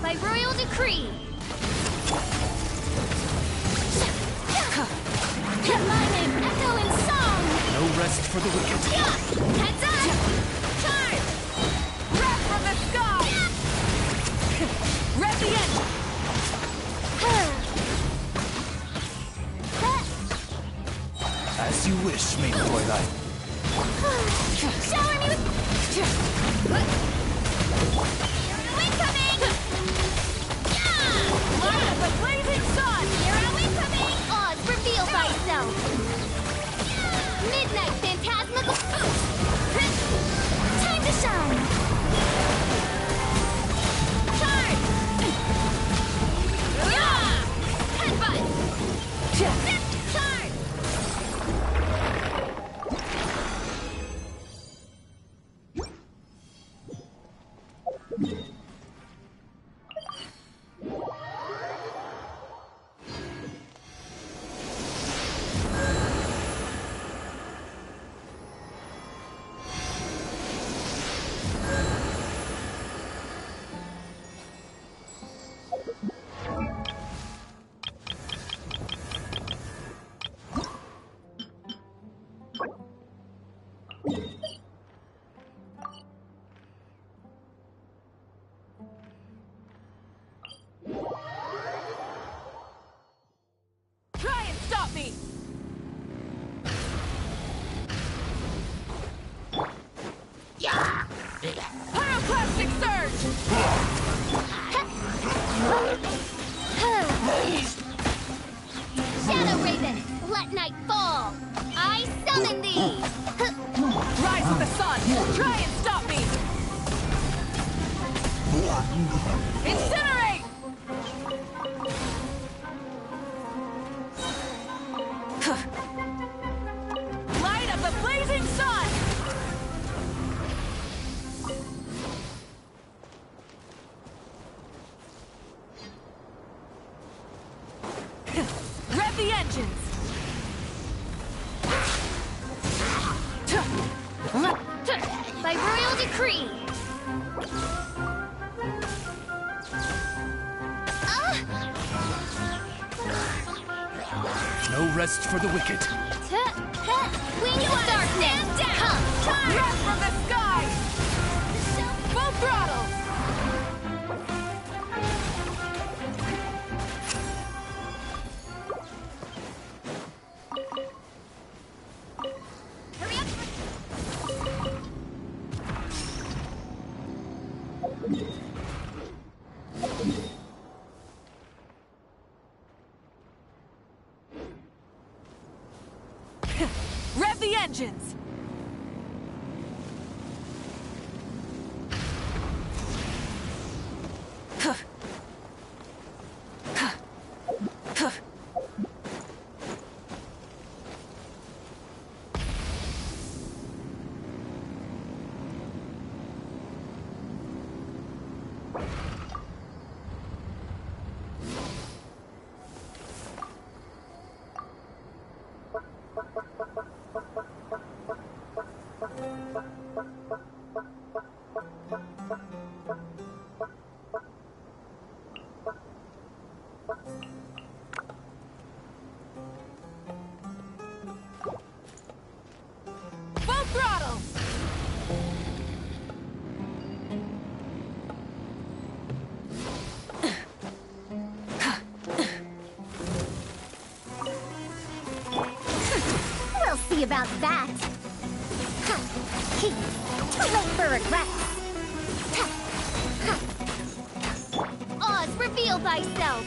By royal decree. My name echo in song. No rest for the wicked. Heads up! Charge! Wrath from the sky! Rev the engine! As you wish, maid Twilight. Shower me with... Incoming! Light of the blazing sun! Hero incoming! Oz, reveal thyself! Midnight phantasmical... Time to shine! Charge! Headbutt! Charge! Try and stop me! Pyroclastic surge! Shadow Raven, let night fall! I summon thee! Rise with the sun! Try and stop me! Incinerate! Light of the blazing sun! Rev the engines! By royal decree! No rest for the wicked. Wings of darkness! Come! Wrath from the sky! Full throttle! Hurry up! engines! Full throttle! We'll see about that. Too late for regrets. Oz, reveal thyself.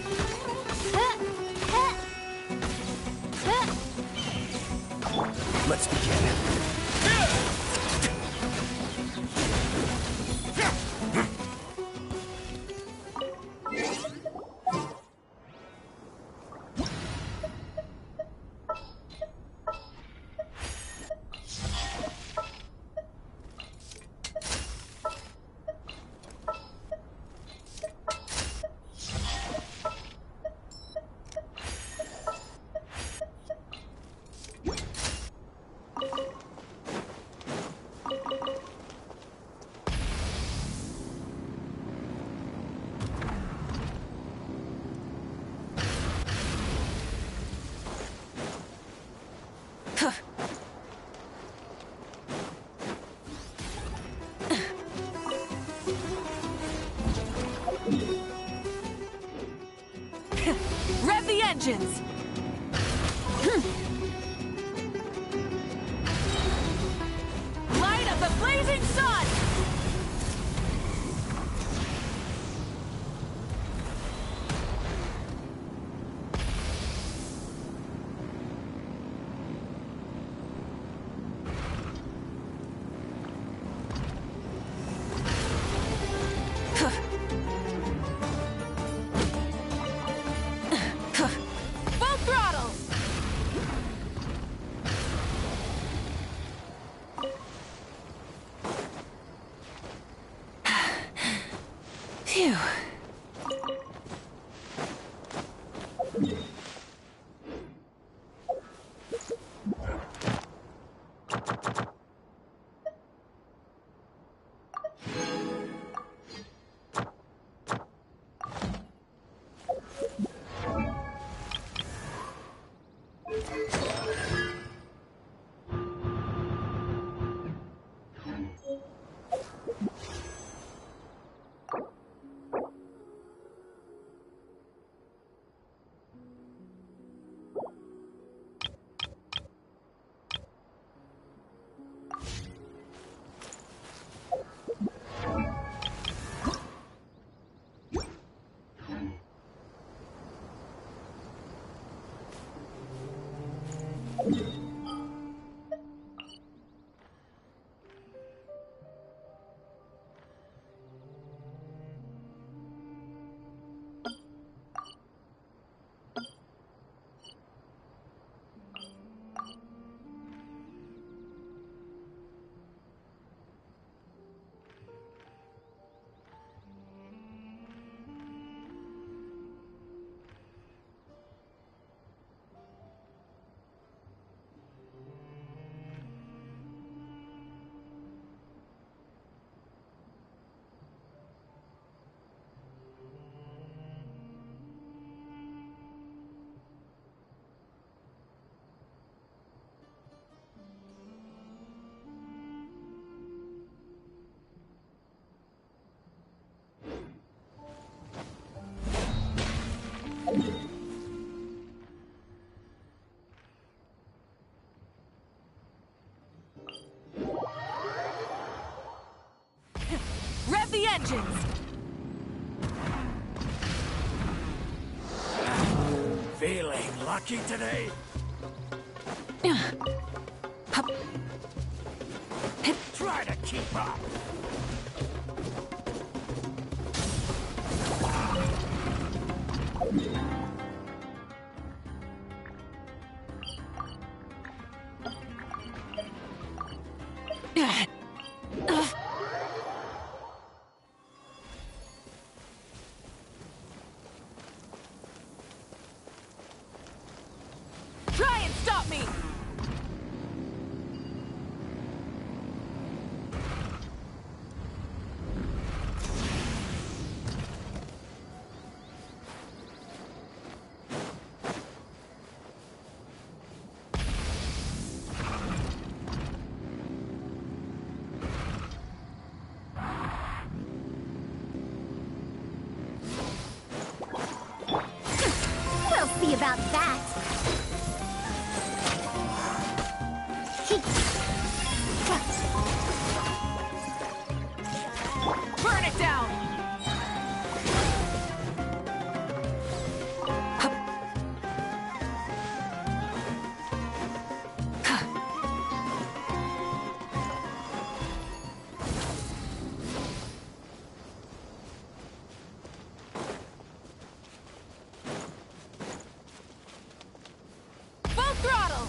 Let's begin. Rev the engines! Light of the blazing sun! Full throttle! Phew. Rev the engines! Feeling lucky today? Hup. Try to keep up. Try and stop me! We'll see about that. Burn it down! Full throttle!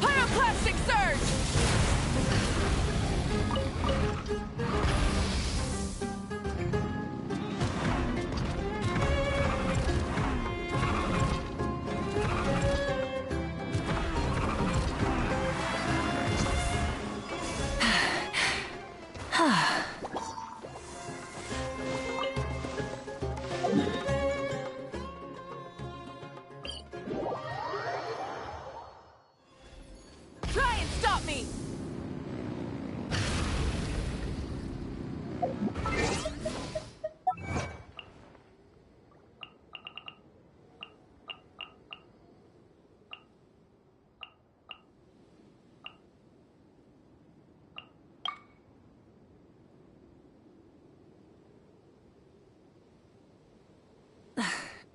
Pyroclastic surge! Try and stop me!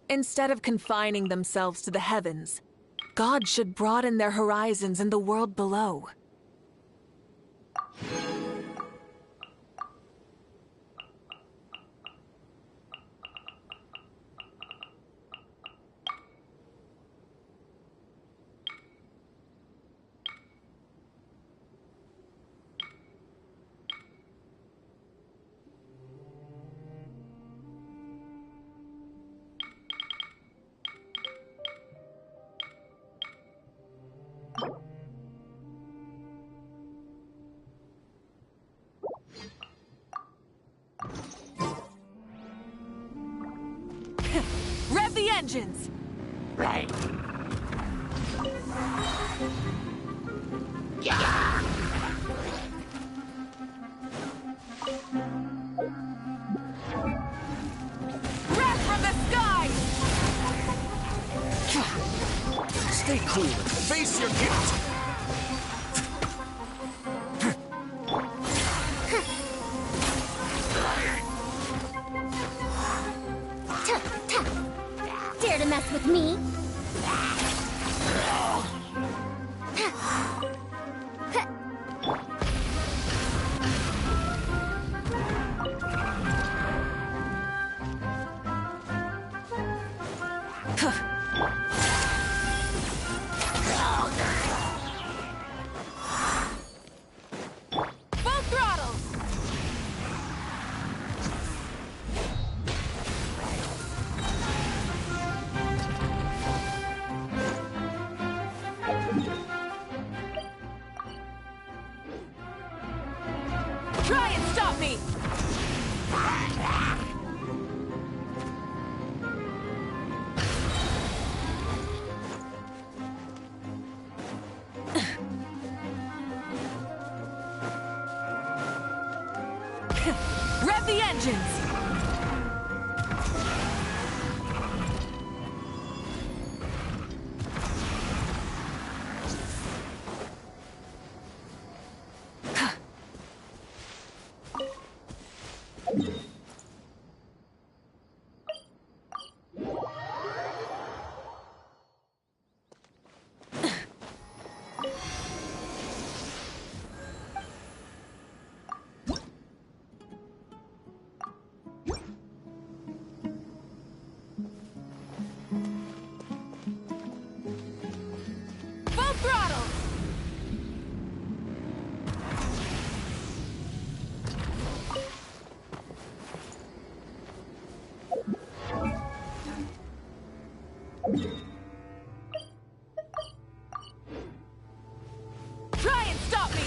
Instead of confining themselves to the heavens, God should broaden their horizons in the world below. Rev the engines! Right. Wrath from the sky! Stay cool. Face your guilt. Dare to mess with me? Full throttle! Try and stop me! Rev the engines! Try and stop me!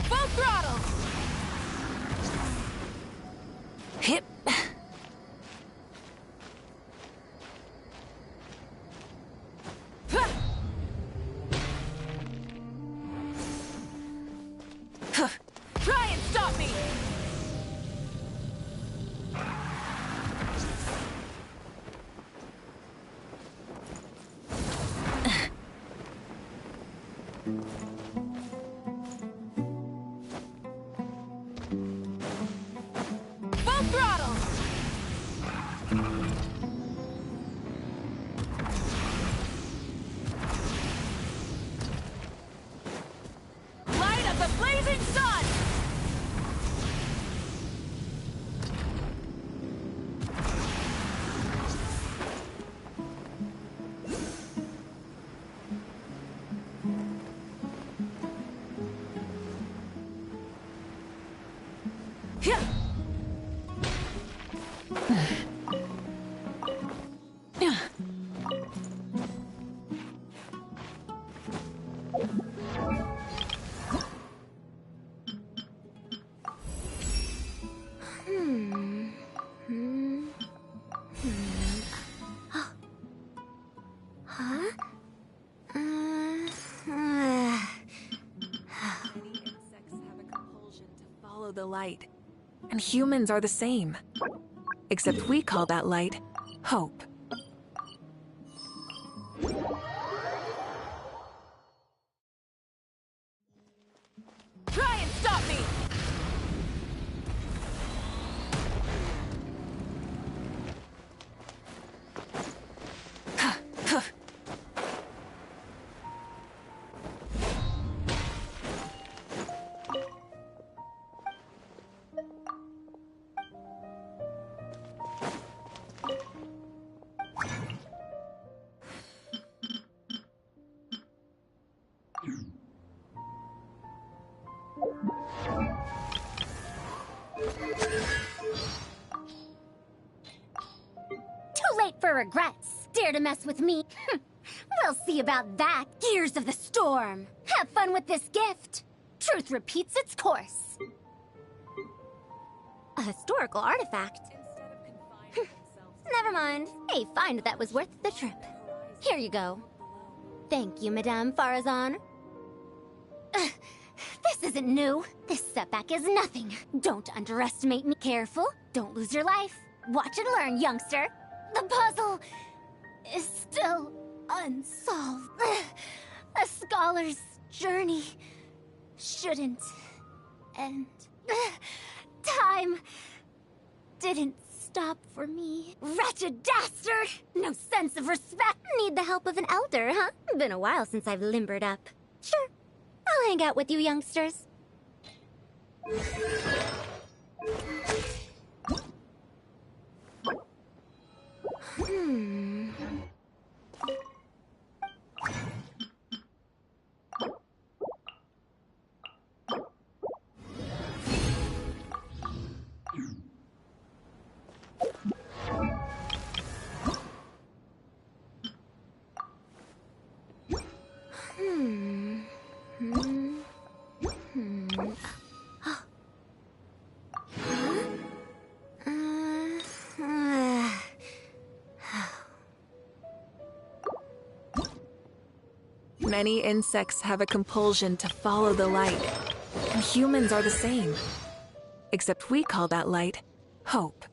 Full throttle! Hip. Try and stop me! Full throttle! Light of the blazing sun! Follow the light. And humans are the same. Except we call that light hope. Try and stop me! Too late for regrets. Dare to mess with me? We'll see about that, Gears of the Storm. Have fun with this gift. Truth repeats its course. A historical artifact. Never mind. A find that was worth the trip. Here you go. Thank you, Madame Farazan. This isn't new. This setback is nothing. Don't underestimate me. Careful. Don't lose your life. Watch and learn, youngster. The puzzle is still unsolved. A scholar's journey shouldn't end. Time didn't stop for me. Wretched dastard! No sense of respect. Need the help of an elder, huh? Been a while since I've limbered up. Sure, I'll hang out with you youngsters. Many insects have a compulsion to follow the light, and humans are the same. Except we call that light hope.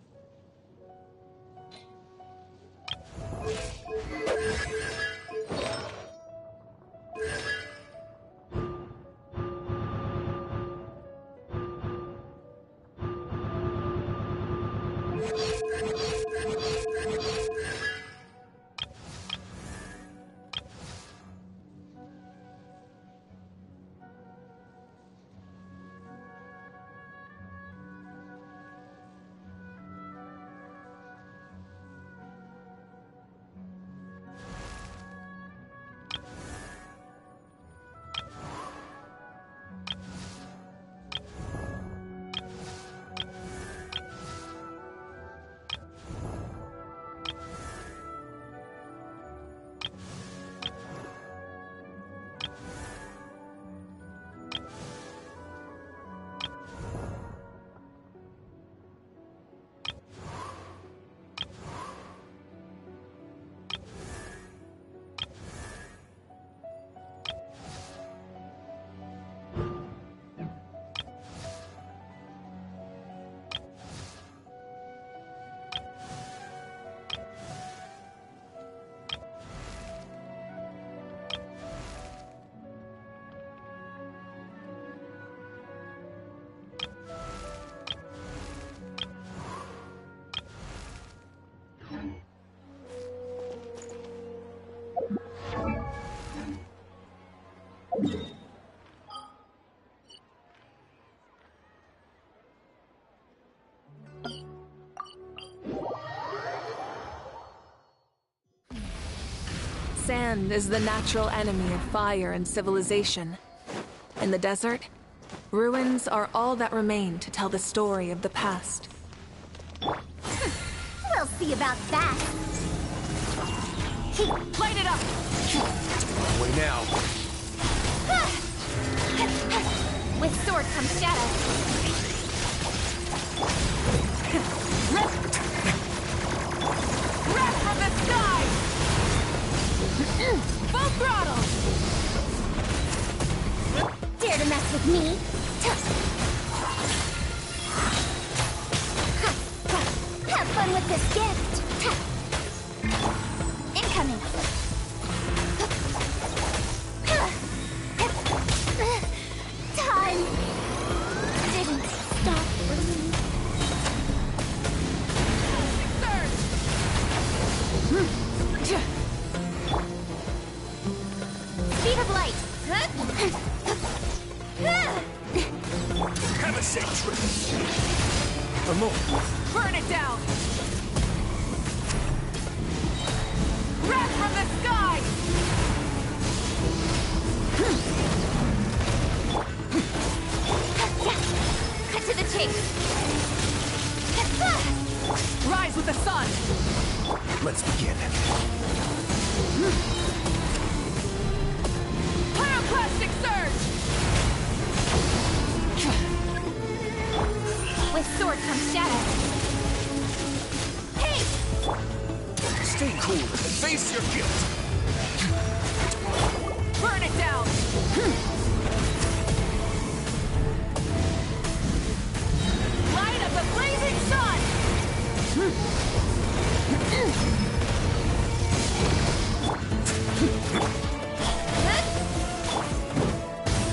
Sand is the natural enemy of fire and civilization. In the desert, ruins are all that remain to tell the story of the past. We'll see about that. Light it up! Way now. With sword comes shadow. Wrath from the sky! Full throttle! Dare to mess with me? Have fun with this gift. Incoming. Time didn't stop for me. Speed of light. Have a safe trip. A move. Burn it down! Wrath from the sky! Cut to the chase. Rise with the sun! Let's begin. Pyroclastic surge! With sword comes shadow. Hey! Stay cool and face your guilt. Burn it down! Light of the blazing sun!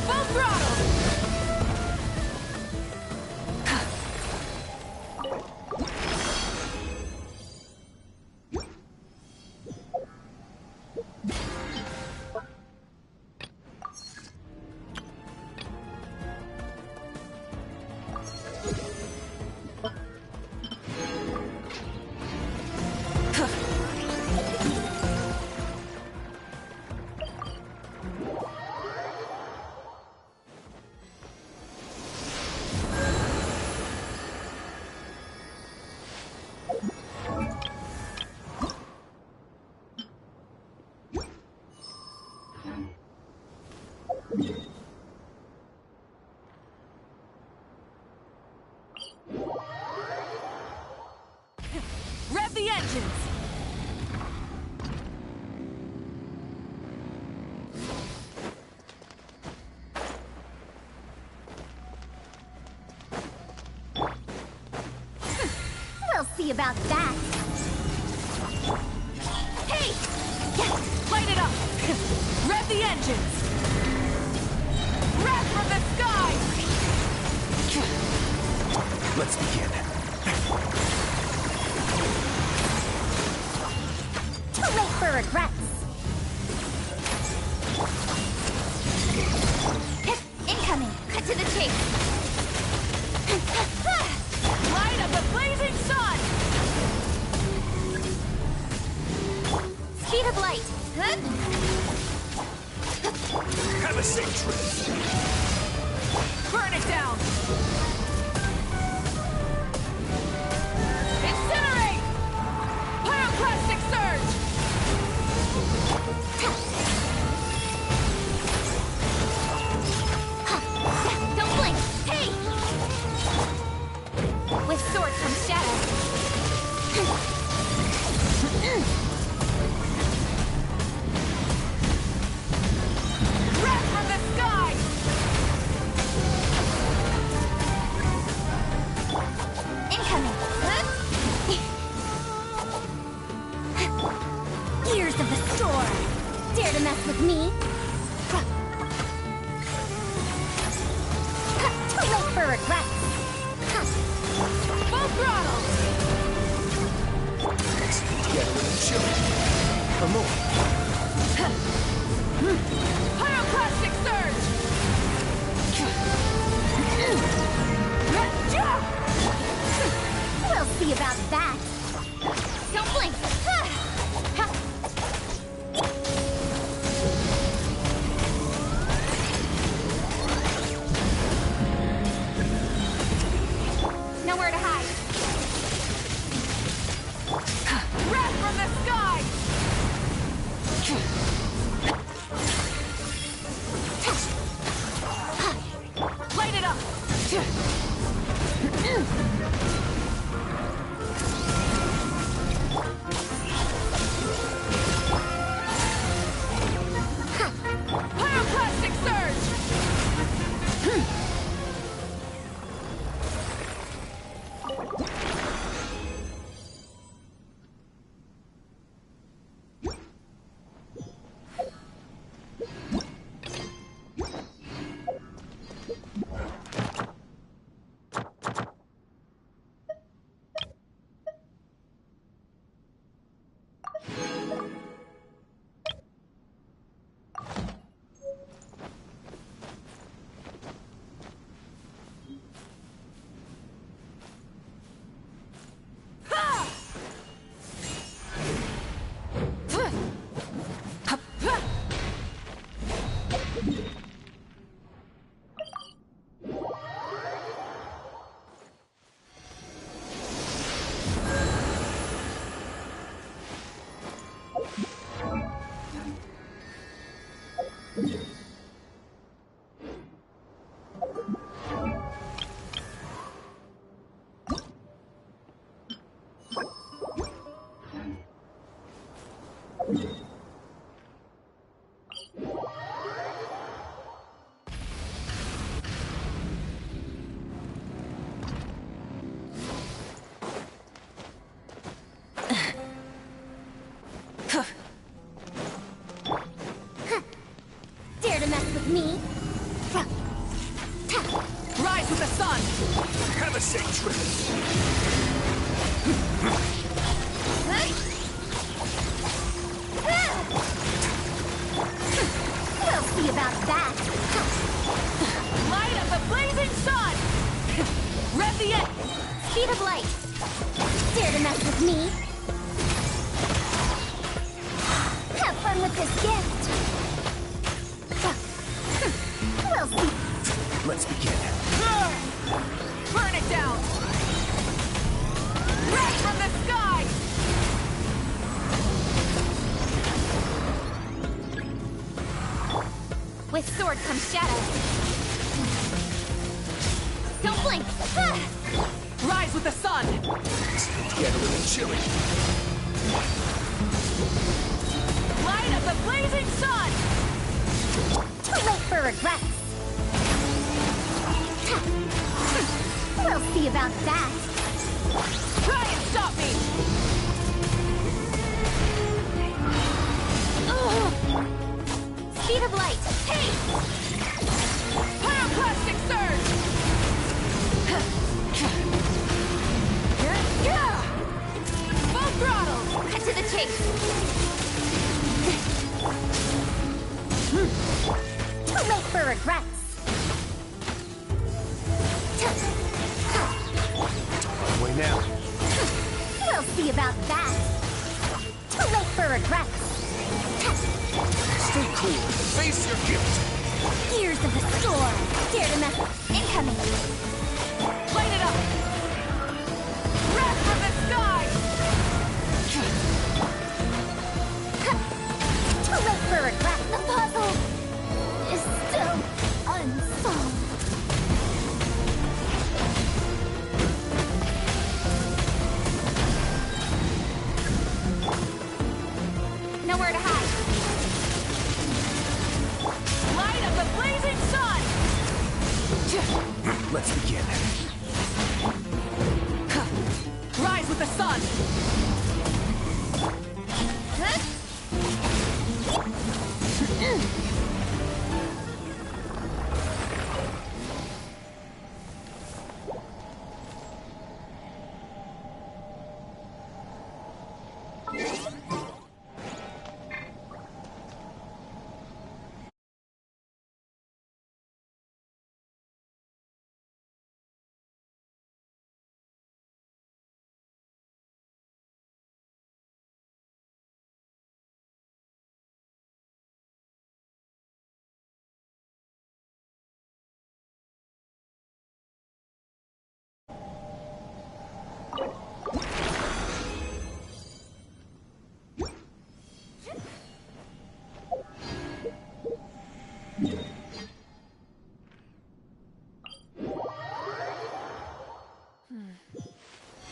Full throttle! Rev the engines! We'll see about that. Hey! Light it up! Rev the engines! Wrath from the sky! Let's begin. Too late for regrets. Incoming. Cut to the chase. Light of the blazing sun! Speed of light. Have a safe trip. Burn it down! Incinerate! Pyroclastic surge! Don't blink. Hey! With sword comes shadow. Wrath from the sky! Incoming. Gears of the storm. Dare to mess with me? Too late for regrets. Full throttle! Get a little chill. A move. Pyroclastic surge! We'll see about that. Don't blink. Dare to mess with me? Rise with the sun! Have a safe trip. We'll see about that. Light of the blazing sun! Rev the end! Speed of light. Dare to mess with me? Have fun with this gift. We'll see. Let's begin. Burn it down! Red from the sky! With sword comes shadow. Don't blink. Rise with the sun! Get a little chilly. Light of the blazing sun! Too late for regrets. We'll see about that. Try and stop me! Speed of light. Hey! Pyroclastic surge! Full throttle! Cut to the chase. Too late for regrets. Way now. We'll see about that. Too late for regrets. Stay cool. Face your guilt. Gears of the storm. Dare to mess. Incoming. Light it up! Wrath from the sky! Too late for regret. The puzzle is still unsolved. Nowhere to hide. Light of the blazing sun! Let's begin. Rise with the sun!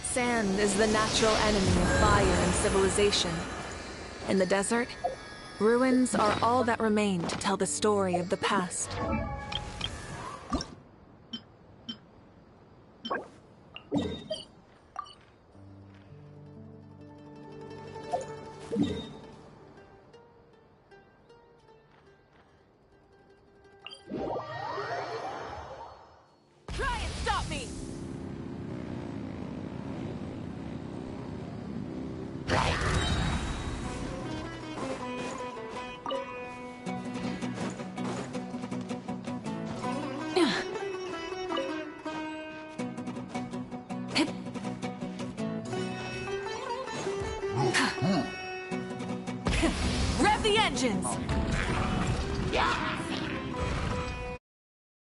Sand is the natural enemy of fire and civilization. In the desert, ruins are all that remain to tell the story of the past. Try and stop me! Rev the engines! Yeah!